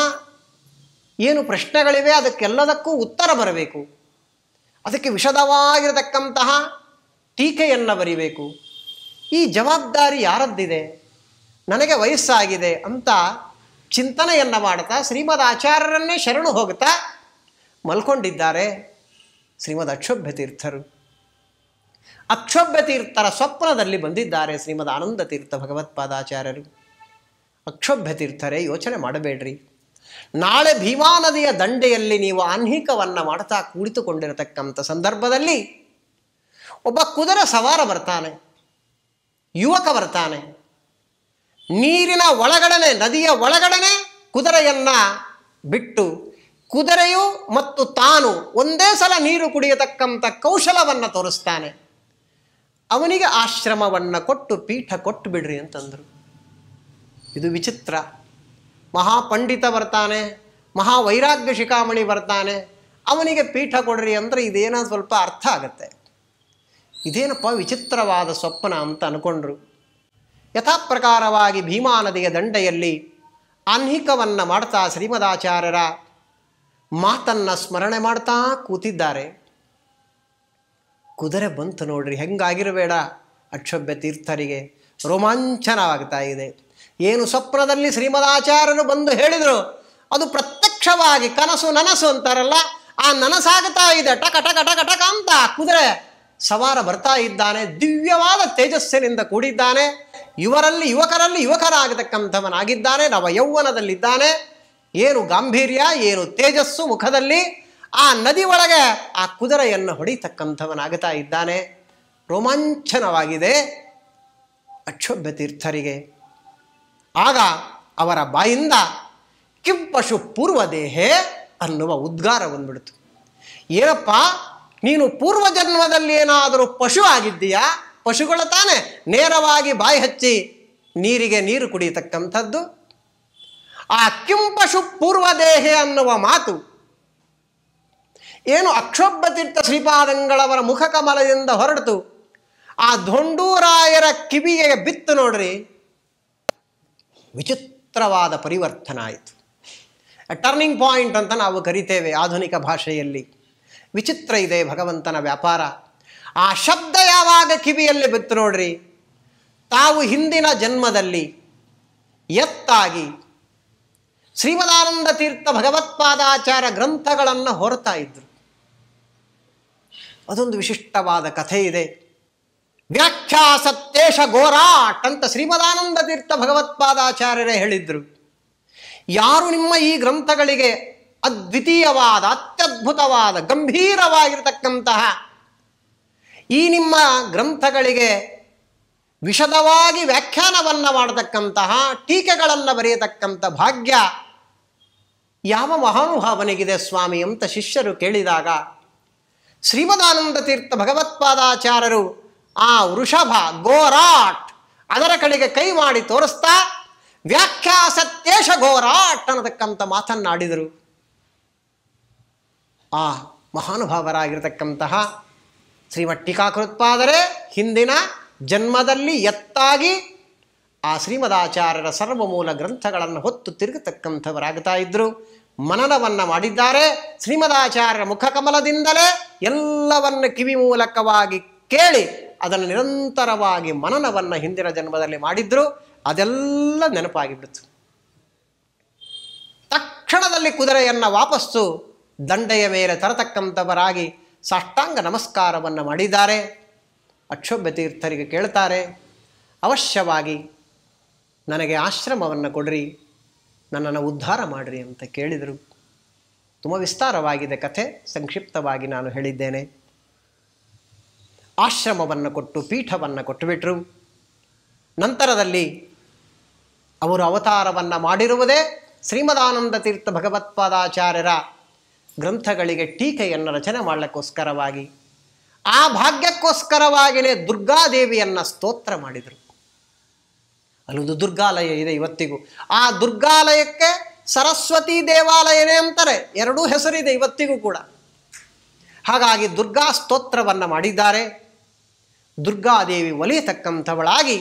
ಏನು ಪ್ರಶ್ನೆಗಳಿವೆ ಅದಕ್ಕೆಲ್ಲದಕ್ಕೂ ಉತ್ತರ ಬರಬೇಕು. ಅದಕ್ಕೆ ವಿಶದವಾಗಿರತಕ್ಕಂತಹ ಟೀಕೆಯನ್ನು ಬರಿಬೇಕು. ಈ ಜವಾಬ್ದಾರಿ ಯಾರದ್ದಿದೆ? ನನಗೆ ವಯಸ್ಸಾಗಿದೆ ಅಂತ ಚಿಂತನೆಯನ್ನು ಮಾಡ್ತಾ ಶ್ರೀಮದ್ ಆಚಾರ್ಯರನ್ನೇ ಶರಣು ಹೋಗ್ತಾ ಮಲ್ಕೊಂಡಿದ್ದಾರೆ ಶ್ರೀಮದ್ ಅಕ್ಷೋಭ್ಯ ತೀರ್ಥರು. ಅಕ್ಷೋಭ್ಯ ತೀರ್ಥರ ಸ್ವಪ್ನದಲ್ಲಿ ಬಂದಿದ್ದಾರೆ ಶ್ರೀಮದ್ ಆನಂದ ತೀರ್ಥ ಭಗವತ್ಪಾದಾಚಾರ್ಯರು. ಅಕ್ಷೋಭ್ಯ ತೀರ್ಥರೇ, ಯೋಚನೆ ಮಾಡಬೇಡ್ರಿ, ನಾಳೆ ಭೀಮಾ ನದಿಯ ದಂಡೆಯಲ್ಲಿ ನೀವು ಆನ್ಹೀಕವನ್ನು ಮಾಡ್ತಾ ಕುಳಿತುಕೊಂಡಿರತಕ್ಕಂಥ ಸಂದರ್ಭದಲ್ಲಿ ಒಬ್ಬ ಕುದುರೆ ಸವಾರ ಬರ್ತಾನೆ, ಯುವಕ ಬರ್ತಾನೆ. ನೀರಿನ ಒಳಗಡೆ, ನದಿಯ ಒಳಗಡೆ ಕುದುರೆಯನ್ನು ಬಿಟ್ಟು ಕುದುರೆಯು ಮತ್ತು ತಾನು ಒಂದೇ ಸಲ ನೀರು ಕುಡಿಯತಕ್ಕಂಥ ಕೌಶಲವನ್ನು ತೋರಿಸ್ತಾನೆ. ಅವನಿಗೆ ಆಶ್ರಮವನ್ನು ಕೊಟ್ಟು ಪೀಠ ಕೊಟ್ಟು ಬಿಡ್ರಿ ಅಂತಂದರು. ಇದು ವಿಚಿತ್ರ. ಮಹಾಪಂಡಿತ ಬರ್ತಾನೆ, ಮಹಾವೈರಾಗ್ಯ ಶಿಖಾಮಣಿ ಬರ್ತಾನೆ, ಅವನಿಗೆ ಪೀಠ ಕೊಡ್ರಿ ಅಂದರೆ ಇದೇನೋ ಸ್ವಲ್ಪ ಅರ್ಥ ಆಗತ್ತೆ. ಇದೇನಪ್ಪ ವಿಚಿತ್ರವಾದ ಸ್ವಪ್ನ ಅಂತ ಅಂದ್ಕೊಂಡ್ರು. ಯಥಾಪ್ರಕಾರವಾಗಿ ಭೀಮಾ ನದಿಯ ದಂಡೆಯಲ್ಲಿ ಆಹ್ನಿಕವನ್ನು ಮಾಡ್ತಾ ಶ್ರೀಮದಾಚಾರ್ಯರ ಮಾತನ್ನು ಸ್ಮರಣೆ ಮಾಡ್ತಾ ಕೂತಿದ್ದಾರೆ. ಕುದುರೆ ಬಂತು ನೋಡ್ರಿ, ಹೆಂಗಾಗಿರಬೇಡ ಅಕ್ಷೋಭ್ಯ ತೀರ್ಥರಿಗೆ ರೋಮಾಂಚನವಾಗ್ತಾ ಇದೆ. ಏನು ಸ್ವಪ್ನದಲ್ಲಿ ಶ್ರೀಮದಾಚಾರ್ಯರು ಬಂದು ಹೇಳಿದರು ಅದು ಪ್ರತ್ಯಕ್ಷವಾಗಿ ಕನಸು ನನಸು ಅಂತಾರಲ್ಲ, ಆ ನನಸಾಗ್ತಾ ಇದೆ. ಟಕ ಟಕ ಟಕ ಟಕ ಅಂತ ಕುದುರೆ ಸವಾರ ಬರ್ತಾ ಇದ್ದಾನೆ. ದಿವ್ಯವಾದ ತೇಜಸ್ಸಿನಿಂದ ಕೂಡಿದ್ದಾನೆ. ಯುವಕರಲ್ಲಿ ಯುವಕರಾಗತಕ್ಕಂಥವನಾಗಿದ್ದಾನೆ. ನವ ಯೌವನದಲ್ಲಿದ್ದಾನೆ. ಏನು ಗಾಂಭೀರ್ಯ, ಏನು ತೇಜಸ್ಸು ಮುಖದಲ್ಲಿ. ಆ ನದಿ ಒಳಗೆ ಆ ಕುದುರೆಯನ್ನು ಹೊಡಿತಕ್ಕಂಥವನಾಗ್ತಾ ಇದ್ದಾನೆ. ರೋಮಾಂಚನವಾಗಿದೆ ಅಕ್ಷೋಭ್ಯ ತೀರ್ಥರಿಗೆ. ಆಗ ಅವರ ಬಾಯಿಂದ ಕಿಂಪಶು ಪೂರ್ವದೇಹೆ ಅನ್ನುವ ಉದ್ಗಾರ ಬಂದ್ಬಿಡ್ತು. ಏನಪ್ಪ ನೀನು ಪೂರ್ವಜನ್ಮದಲ್ಲಿ ಏನಾದರೂ ಪಶು ಆಗಿದ್ದೀಯಾ? ಪಶುಗಳ ತಾನೆ ನೇರವಾಗಿ ಬಾಯಿ ಹಚ್ಚಿ ನೀರು ಕುಡಿಯತಕ್ಕಂಥದ್ದು. ಆ ಕಿಂಪಶು ಪೂರ್ವದೇಹೆ ಅನ್ನುವ ಮಾತು ಏನು ಅಕ್ಷೋಭ್ಯ ತೀರ್ಥ ಶ್ರೀಪಾದಂಗಳವರ ಮುಖಕಮಲದಿಂದ ಹೊರಡ್ತು, ಆ ಧೊಂಡೂರಾಯರ ಕಿವಿಗೆ ಬಿತ್ತು ನೋಡ್ರಿ. ವಿಚಿತ್ರವಾದ ಪರಿವರ್ತನ ಆಯಿತು. ಟರ್ನಿಂಗ್ ಪಾಯಿಂಟ್ ಅಂತ ನಾವು ಕರಿತೇವೆ ಆಧುನಿಕ ಭಾಷೆಯಲ್ಲಿ. ವಿಚಿತ್ರ ಇದೆ ಭಗವಂತನ ವ್ಯಾಪಾರ. ಆ ಶಬ್ದ ಯಾವಾಗ ಕಿವಿಯಲ್ಲಿ ಬಿತ್ತು ನೋಡ್ರಿ, ತಾವು ಹಿಂದಿನ ಜನ್ಮದಲ್ಲಿ ಎತ್ತಾಗಿ ಶ್ರೀಮದಾನಂದ ತೀರ್ಥ ಭಗವತ್ಪಾದಾಚಾರ್ಯ ಗ್ರಂಥಗಳನ್ನು ಹೊರತಾ ಇದ್ರು. ಅದೊಂದು ವಿಶಿಷ್ಟವಾದ ಕಥೆ ಇದೆ. ವ್ಯಾಖ್ಯಾ ಸತ್ಯೇಶ ಘೋರಾಟ್ ಅಂತ ಶ್ರೀಮದಾನಂದ ತೀರ್ಥ ಭಗವತ್ಪಾದಾಚಾರ್ಯರೇ ಹೇಳಿದ್ರು. ಯಾರು ನಿಮ್ಮ ಈ ಗ್ರಂಥಗಳಿಗೆ ಅದ್ವಿತೀಯವಾದ, ಅತ್ಯದ್ಭುತವಾದ, ಗಂಭೀರವಾಗಿರತಕ್ಕಂತಹ ಈ ನಿಮ್ಮ ಗ್ರಂಥಗಳಿಗೆ ವಿಶದವಾಗಿ ವ್ಯಾಖ್ಯಾನವನ್ನು ಮಾಡತಕ್ಕಂತಹ, ಟೀಕೆಗಳನ್ನು ಬರೆಯತಕ್ಕಂಥ ಭಾಗ್ಯ ಯಾವ ಮಹಾನುಭಾವನಿಗಿದೆ ಸ್ವಾಮಿ ಅಂತ ಶಿಷ್ಯರು ಕೇಳಿದಾಗ ಶ್ರೀಮದಾನಂದ ತೀರ್ಥ ಭಗವತ್ಪಾದಾಚಾರ್ಯರು ಆ ವೃಷಭ ಗೋರಾಟ್ ಅದರ ಕಡೆಗೆ ಕೈ ಮಾಡಿ ತೋರಿಸ್ತಾ ವ್ಯಾಖ್ಯಾ ಸತ್ಯೇಶ ಗೋರಾಟ್ ಅನ್ನತಕ್ಕಂಥ ಮಾತನ್ನಾಡಿದರು. ಆ ಮಹಾನುಭಾವರಾಗಿರತಕ್ಕಂತಹ ಶ್ರೀಮಠ್ ಟೀಕಾಕೃತ್ಪಾದರೇ ಹಿಂದಿನ ಜನ್ಮದಲ್ಲಿ ಎತ್ತಾಗಿ ಆ ಶ್ರೀಮದಾಚಾರ್ಯರ ಸರ್ವಮೂಲ ಗ್ರಂಥಗಳನ್ನು ಹೊತ್ತು ತಿರುಗತಕ್ಕಂಥವರಾಗ್ತಾ ಇದ್ದರು. ಮನನವನ್ನು ಮಾಡಿದ್ದಾರೆ. ಶ್ರೀಮದಾಚಾರ್ಯರ ಮುಖಕಮಲದಿಂದಲೇ ಎಲ್ಲವನ್ನು ಕಿವಿ ಮೂಲಕವಾಗಿ ಕೇಳಿ ಅದನ್ನು ನಿರಂತರವಾಗಿ ಮನನವನ್ನು ಹಿಂದಿನ ಜನ್ಮದಲ್ಲಿ ಮಾಡಿದ್ರು. ಅದೆಲ್ಲ ನೆನಪಾಗಿಬಿಡ್ತು. ತಕ್ಷಣದಲ್ಲಿ ಕುದುರೆಯನ್ನು ವಾಪಸ್ಸು ದಂಡೆಯ ಮೇಲೆ ತರತಕ್ಕಂಥವರಾಗಿ ಸಾಷ್ಟಾಂಗ ನಮಸ್ಕಾರವನ್ನು ಮಾಡಿದ್ದಾರೆ. ಅಕ್ಷೋಭ್ಯ ತೀರ್ಥರಿಗೆ ಕೇಳ್ತಾರೆ, ಅವಶ್ಯವಾಗಿ ನನಗೆ ಆಶ್ರಮವನ್ನು ಕೊಡ್ರಿ, ನನ್ನನ್ನು ಉದ್ಧಾರ ಮಾಡಿರಿ ಅಂತ ಕೇಳಿದರು. ತುಂಬ ವಿಸ್ತಾರವಾಗಿದೆ ಕಥೆ, ಸಂಕ್ಷಿಪ್ತವಾಗಿ ನಾನು ಹೇಳಿದ್ದೇನೆ. ಆಶ್ರಮವನ್ನು ಕೊಟ್ಟು ಪೀಠವನ್ನು ಕೊಟ್ಟುಬಿಟ್ರು. ನಂತರದಲ್ಲಿ ಅವರು ಅವತಾರವನ್ನು ಮಾಡಿರುವುದೇ ಶ್ರೀಮದಾನಂದ ತೀರ್ಥ ಭಗವತ್ಪಾದಾಚಾರ್ಯರ ಗ್ರಂಥಗಳಿಗೆ ಟೀಕೆಯನ್ನು ರಚನೆ ಮಾಡಲಿಕ್ಕೋಸ್ಕರವಾಗಿ. ಆ ಭಾಗ್ಯಕ್ಕೋಸ್ಕರವಾಗಿಯೇ ದುರ್ಗಾದೇವಿಯನ್ನು ಸ್ತೋತ್ರ ಮಾಡಿದರು. ಅಲ್ಲೊಂದು ದುರ್ಗಾಲಯ ಇದೆ ಇವತ್ತಿಗೂ. ಆ ದುರ್ಗಾಲಯಕ್ಕೆ ಸರಸ್ವತಿ ದೇವಾಲಯನೇ ಅಂತಾರೆ. ಎರಡೂ ಹೆಸರಿದೆ ಇವತ್ತಿಗೂ ಕೂಡ. ಹಾಗಾಗಿ ದುರ್ಗಾ ಸ್ತೋತ್ರವನ್ನು ಮಾಡಿದ್ದಾರೆ. ದುರ್ಗಾದೇವಿ ಒಲಿಯತಕ್ಕಂಥವಳಾಗಿ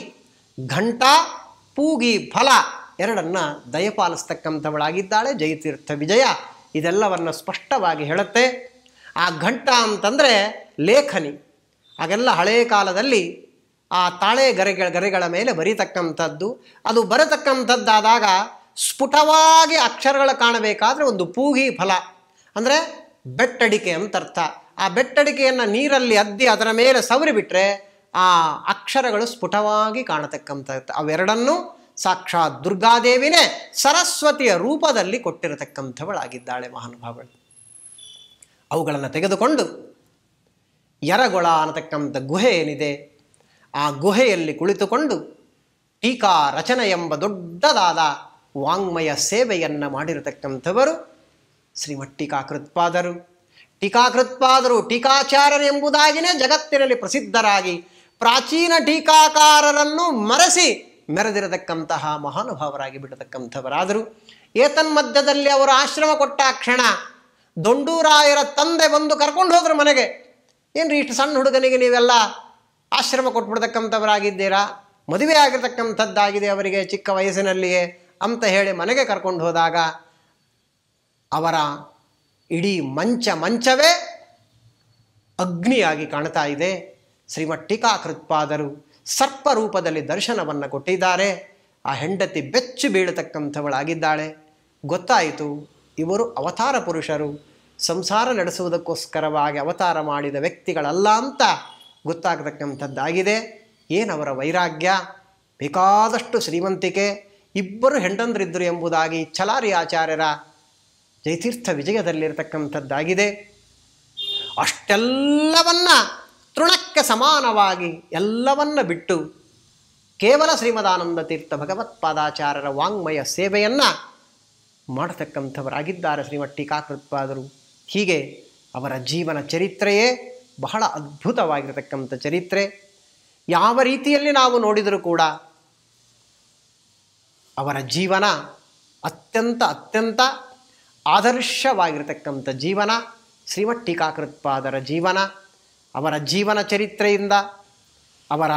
ಘಂಟ, ಪೂಗಿ, ಫಲ ಎರಡನ್ನು ದಯಪಾಲಿಸ್ತಕ್ಕಂಥವಳಾಗಿದ್ದಾಳೆ. ಜಯತೀರ್ಥ ವಿಜಯ ಇದೆಲ್ಲವನ್ನು ಸ್ಪಷ್ಟವಾಗಿ ಹೇಳುತ್ತೆ. ಆ ಘಂಟ ಅಂತಂದರೆ ಲೇಖನಿ. ಆಗೆಲ್ಲ ಹಳೆಯ ಕಾಲದಲ್ಲಿ ಆ ತಾಳೆ ಗರೆಗಳ ಮೇಲೆ ಬರೀತಕ್ಕಂಥದ್ದು. ಅದು ಬರತಕ್ಕಂಥದ್ದಾದಾಗ ಸ್ಫುಟವಾಗಿ ಅಕ್ಷರಗಳು ಕಾಣಬೇಕಾದ್ರೆ ಒಂದು ಪೂಗಿ ಫಲ ಅಂದರೆ ಬೆಟ್ಟಡಿಕೆ ಅಂತ ಅರ್ಥ. ಆ ಬೆಟ್ಟಡಿಕೆಯನ್ನು ನೀರಲ್ಲಿ ಅದ್ದಿ ಅದರ ಮೇಲೆ ಸವರಿಬಿಟ್ರೆ ಆ ಅಕ್ಷರಗಳು ಸ್ಫುಟವಾಗಿ ಕಾಣತಕ್ಕಂಥದ್ದು. ಅವೆರಡನ್ನೂ ಸಾಕ್ಷಾತ್ ದುರ್ಗಾದೇವಿನೇ ಸರಸ್ವತಿಯ ರೂಪದಲ್ಲಿ ಕೊಟ್ಟಿರತಕ್ಕಂಥವಳಾಗಿದ್ದಾಳೆ ಮಹಾನುಭಾವಳು. ಅವುಗಳನ್ನು ತೆಗೆದುಕೊಂಡು ಯರಗೊಳ ಅನ್ನತಕ್ಕಂಥ ಗುಹೆ ಏನಿದೆ ಆ ಗುಹೆಯಲ್ಲಿ ಕುಳಿತುಕೊಂಡು ಟೀಕಾ ರಚನೆ ಎಂಬ ದೊಡ್ಡದಾದ ವಾಂಗ್ಮಯ ಸೇವೆಯನ್ನು ಮಾಡಿರತಕ್ಕಂಥವರು ಶ್ರೀಮಠ್ ಟೀಕಾಕೃತ್ಪಾದರು. ಟೀಕಾಕೃತ್ಪಾದರು ಟೀಕಾಚಾರ್ಯರು ಎಂಬುದಾಗಿಯೇ ಜಗತ್ತಿನಲ್ಲಿ ಪ್ರಸಿದ್ಧರಾಗಿ ಪ್ರಾಚೀನ ಟೀಕಾಕಾರರನ್ನು ಮರೆಸಿ ಮೆರೆದಿರತಕ್ಕಂತಹ ಮಹಾನುಭಾವರಾಗಿ ಬಿಡತಕ್ಕಂಥವರಾದರು. ಏತನ್ಮಧ್ಯದಲ್ಲಿ ಅವರು ಆಶ್ರಮ ಕೊಟ್ಟ ಕ್ಷಣ ದೊಂಡೂರಾಯರ ತಂದೆ ಬಂದು ಕರ್ಕೊಂಡು ಹೋದರು ಮನೆಗೆ. ಏನ್ರಿ ಇಷ್ಟು ಸಣ್ಣ ಹುಡುಗನಿಗೆ ನೀವೆಲ್ಲ ಆಶ್ರಮ ಕೊಟ್ಬಿಡ್ತಕ್ಕಂಥವರಾಗಿದ್ದೀರಾ, ಮದುವೆ ಆಗಿರ್ತಕ್ಕಂಥದ್ದಾಗಿದೆ ಅವರಿಗೆ ಚಿಕ್ಕ ವಯಸ್ಸಿನಲ್ಲಿಯೇ ಅಂತ ಹೇಳಿ ಮನೆಗೆ ಕರ್ಕೊಂಡು ಹೋದಾಗ ಅವರ ಇಡೀ ಮಂಚವೇ ಅಗ್ನಿಯಾಗಿ ಕಾಣ್ತಾ ಇದೆ. ಶ್ರೀಮಠ್ ಟೀಕಾಕೃತ್ಪಾದರು ಸರ್ಪ ರೂಪದಲ್ಲಿ ದರ್ಶನವನ್ನು ಕೊಟ್ಟಿದ್ದಾರೆ. ಆ ಹೆಂಡತಿ ಬೆಚ್ಚು ಬೀಳತಕ್ಕಂಥವಳಾಗಿದ್ದಾಳೆ. ಗೊತ್ತಾಯಿತು ಇವರು ಅವತಾರ ಪುರುಷರು, ಸಂಸಾರ ನಡೆಸುವುದಕ್ಕೋಸ್ಕರವಾಗಿ ಅವತಾರ ಮಾಡಿದ ವ್ಯಕ್ತಿಗಳಲ್ಲ ಅಂತ ಗೊತ್ತಾಗತಕ್ಕಂಥದ್ದಾಗಿದೆ. ಏನವರ ವೈರಾಗ್ಯ, ಬೇಕಾದಷ್ಟು ಶ್ರೀಮಂತಿಕೆ, ಇಬ್ಬರು ಹೆಂಡಂದ್ರಿದ್ದರು ಎಂಬುದಾಗಿ ಛಲಾರಿ ಆಚಾರ್ಯರ ಜಯತೀರ್ಥ ವಿಜಯದಲ್ಲಿರತಕ್ಕಂಥದ್ದಾಗಿದೆ. ಅಷ್ಟೆಲ್ಲವನ್ನ ತೃಣಕ್ಕೆ ಸಮಾನವಾಗಿ ಎಲ್ಲವನ್ನ ಬಿಟ್ಟು ಕೇವಲ ಶ್ರೀಮದಾನಂದ ತೀರ್ಥ ಭಗವತ್ಪಾದಾಚಾರ್ಯರ ವಾಂಗ್ಮಯ ಸೇವೆಯನ್ನು ಮಾಡತಕ್ಕಂಥವರಾಗಿದ್ದಾರೆ ಶ್ರೀಮಠ್ ಟೀಕಾಕೃತ್ಪಾದರು. ಹೀಗೆ ಅವರ ಜೀವನ ಚರಿತ್ರೆಯೇ ಬಹಳ ಅದ್ಭುತವಾಗಿರತಕ್ಕಂಥ ಚರಿತ್ರೆ. ಯಾವ ರೀತಿಯಲ್ಲಿ ನಾವು ನೋಡಿದರೂ ಕೂಡ ಅವರ ಜೀವನ ಅತ್ಯಂತ ಆದರ್ಶವಾಗಿರತಕ್ಕಂಥ ಜೀವನ ಶ್ರೀಮಠ್ ಟೀಕಾಕೃತ್ಪಾದರ ಜೀವನ. ಅವರ ಜೀವನ ಚರಿತ್ರೆಯಿಂದ, ಅವರ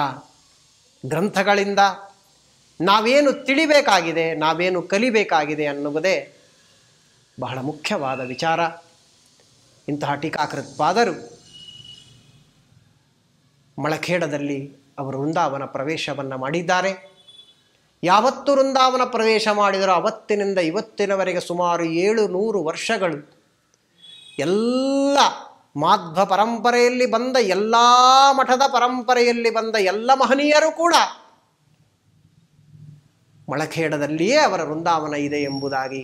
ಗ್ರಂಥಗಳಿಂದ ನಾವೇನು ತಿಳಿಬೇಕಾಗಿದೆ, ನಾವೇನು ಕಲಿಬೇಕಾಗಿದೆ ಅನ್ನುವುದೇ ಬಹಳ ಮುಖ್ಯವಾದ ವಿಚಾರ. ಇಂತಹ ಟೀಕಾಕೃತ್ಪಾದರು ಮಳಖೇಡದಲ್ಲಿ ಅವರು ವೃಂದಾವನ ಪ್ರವೇಶವನ್ನು ಮಾಡಿದ್ದಾರೆ. ಯಾವತ್ತು ವೃಂದಾವನ ಪ್ರವೇಶ ಮಾಡಿದರೋ ಅವತ್ತಿನಿಂದ ಇವತ್ತಿನವರೆಗೆ ಸುಮಾರು 700 ವರ್ಷಗಳು ಎಲ್ಲ ಮಾಧ್ವ ಪರಂಪರೆಯಲ್ಲಿ ಬಂದ ಎಲ್ಲ ಮಠದ ಪರಂಪರೆಯಲ್ಲಿ ಬಂದ ಎಲ್ಲ ಮಹನೀಯರು ಕೂಡ ಮಳಖೇಡದಲ್ಲಿಯೇ ಅವರ ವೃಂದಾವನ ಇದೆ ಎಂಬುದಾಗಿ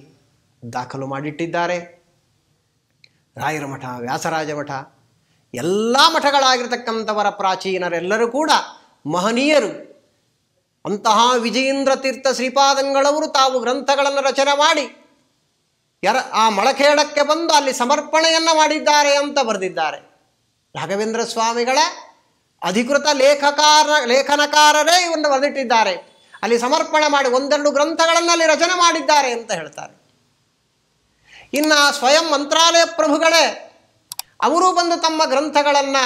ದಾಖಲು ಮಾಡಿಟ್ಟಿದ್ದಾರೆ. ರಾಯರ ಮಠ, ವ್ಯಾಸರಾಜ ಮಠ, ಎಲ್ಲ ಮಠಗಳಾಗಿರ್ತಕ್ಕಂಥವರ ಪ್ರಾಚೀನರೆಲ್ಲರೂ ಕೂಡ ಮಹನೀಯರು. ಅಂತಹ ವಿಜಯೇಂದ್ರ ತೀರ್ಥ ಶ್ರೀಪಾದಂಗಳವರು ತಾವು ಗ್ರಂಥಗಳನ್ನು ರಚನೆ ಮಾಡಿ ಆ ಮಳಖೇಡಕ್ಕೆ ಬಂದು ಅಲ್ಲಿ ಸಮರ್ಪಣೆಯನ್ನು ಮಾಡಿದ್ದಾರೆ ಅಂತ ಬರೆದಿದ್ದಾರೆ. ರಾಘವೇಂದ್ರ ಸ್ವಾಮಿಗಳ ಅಧಿಕೃತ ಲೇಖನಕಾರರೇ ಇವನ್ನು ಬರೆದಿಟ್ಟಿದ್ದಾರೆ. ಅಲ್ಲಿ ಸಮರ್ಪಣೆ ಮಾಡಿ 1-2 ಗ್ರಂಥಗಳನ್ನು ಅಲ್ಲಿ ರಚನೆ ಮಾಡಿದ್ದಾರೆ ಅಂತ ಹೇಳ್ತಾರೆ. ಇನ್ನು ಸ್ವಯಂ ಮಂತ್ರಾಲಯ ಪ್ರಭುಗಳೇ ಅವರೂ ಬಂದು ತಮ್ಮ ಗ್ರಂಥಗಳನ್ನು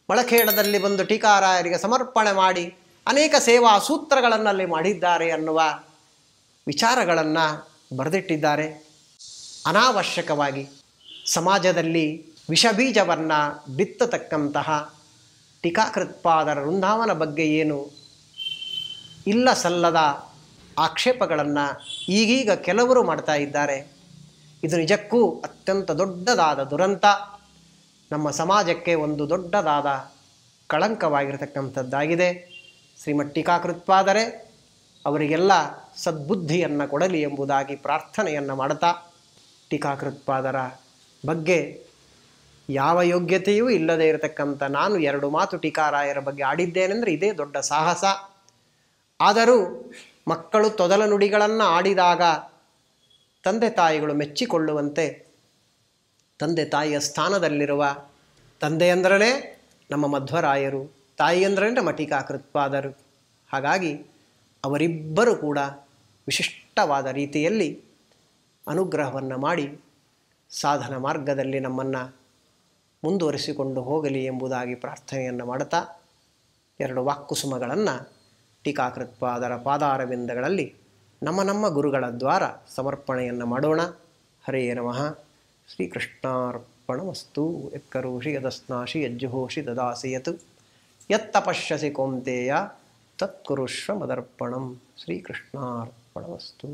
ಮಳಖೇಡದಲ್ಲಿ ಬಂದು ಟೀಕಾರಾಯರಿಗೆ ಸಮರ್ಪಣೆ ಮಾಡಿ ಅನೇಕ ಸೇವಾ ಸೂತ್ರಗಳನ್ನು ಅಲ್ಲಿ ಮಾಡಿದ್ದಾರೆ ಅನ್ನುವ ವಿಚಾರಗಳನ್ನು ಬರೆದಿಟ್ಟಿದ್ದಾರೆ. ಅನಾವಶ್ಯಕವಾಗಿ ಸಮಾಜದಲ್ಲಿ ವಿಷಬೀಜವನ್ನು ಬಿತ್ತತಕ್ಕಂತಹ ಟೀಕಾಕೃತ್ಪಾದರ ವೃಂದಾವನ ಬಗ್ಗೆ ಏನು ಇಲ್ಲ ಸಲ್ಲದ ಆಕ್ಷೇಪಗಳನ್ನು ಈಗೀಗ ಕೆಲವರು ಮಾಡ್ತಾ ಇದ್ದಾರೆ. ಇದು ನಿಜಕ್ಕೂ ಅತ್ಯಂತ ದೊಡ್ಡದಾದ ದುರಂತ, ನಮ್ಮ ಸಮಾಜಕ್ಕೆ ಒಂದು ದೊಡ್ಡದಾದ ಕಳಂಕವಾಗಿರತಕ್ಕಂಥದ್ದಾಗಿದೆ. ಶ್ರೀಮಠ್ ಟೀಕಾಕೃತ್ಪಾದರೆ ಅವರಿಗೆಲ್ಲ ಸದ್ಬುದ್ಧಿಯನ್ನು ಕೊಡಲಿ ಎಂಬುದಾಗಿ ಪ್ರಾರ್ಥನೆಯನ್ನು ಮಾಡುತ್ತಾ, ಟೀಕಾಕೃತ್ಪಾದರ ಬಗ್ಗೆ ಯಾವ ಯೋಗ್ಯತೆಯೂ ಇಲ್ಲದೆ ಇರತಕ್ಕಂಥ ನಾನು 2 ಮಾತು ಟೀಕಾರಾಯರ ಬಗ್ಗೆ ಆಡಿದ್ದೇನೆಂದರೆ ಇದೇ ದೊಡ್ಡ ಸಾಹಸ. ಆದರೂ ಮಕ್ಕಳು ತೊದಲ ನುಡಿಗಳನ್ನು ಆಡಿದಾಗ ತಂದೆ ತಾಯಿಗಳು ಮೆಚ್ಚಿಕೊಳ್ಳುವಂತೆ, ತಂದೆ ತಾಯಿಯ ಸ್ಥಾನದಲ್ಲಿರುವ, ತಂದೆ ಅಂದ್ರೇ ನಮ್ಮ ಮಧ್ವರಾಯರು, ತಾಯಿ ಅಂದ್ರೇ ನಮ್ಮ ಟೀಕಾಕೃತ್ಪಾದರು. ಹಾಗಾಗಿ ಅವರಿಬ್ಬರು ಕೂಡ ವಿಶಿಷ್ಟವಾದ ರೀತಿಯಲ್ಲಿ ಅನುಗ್ರಹವನ್ನು ಮಾಡಿ ಸಾಧನ ಮಾರ್ಗದಲ್ಲಿ ನಮ್ಮನ್ನು ಮುಂದುವರಿಸಿಕೊಂಡು ಹೋಗಲಿ ಎಂಬುದಾಗಿ ಪ್ರಾರ್ಥನೆಯನ್ನು ಮಾಡುತ್ತಾ 2 ವಾಕ್ಕುಸುಮಗಳನ್ನು ಟೀಕಾಕೃತ್ಪಾದರ ಪಾದಾರವಿಂದಗಳಲ್ಲಿ ನಮ್ಮ ಗುರುಗಳ ದ್ವಾರ ಸಮರ್ಪಣೆಯನ್ನು ಮಾಡೋಣ. ಹರೇ ನಮಃ. ಶ್ರೀಕೃಷ್ಣಾರ್ಪಣಮಸ್ತು. ಯತ್ಕರೋಷಿ ಯದಸ್ನಾಶಿ ಯಜ್ಜುಹೋಷಿ ದದಾಸಿ ಯತ್ ಯತ್ತಪಶ್ಯಸಿ ಕೌಂತೆಯ ತತ್ಕುರುಷ್ವ ಮದರ್ಪಣಂ. ಶ್ರೀಕೃಷ್ಣಾರ್ಪಣಮಸ್ತು.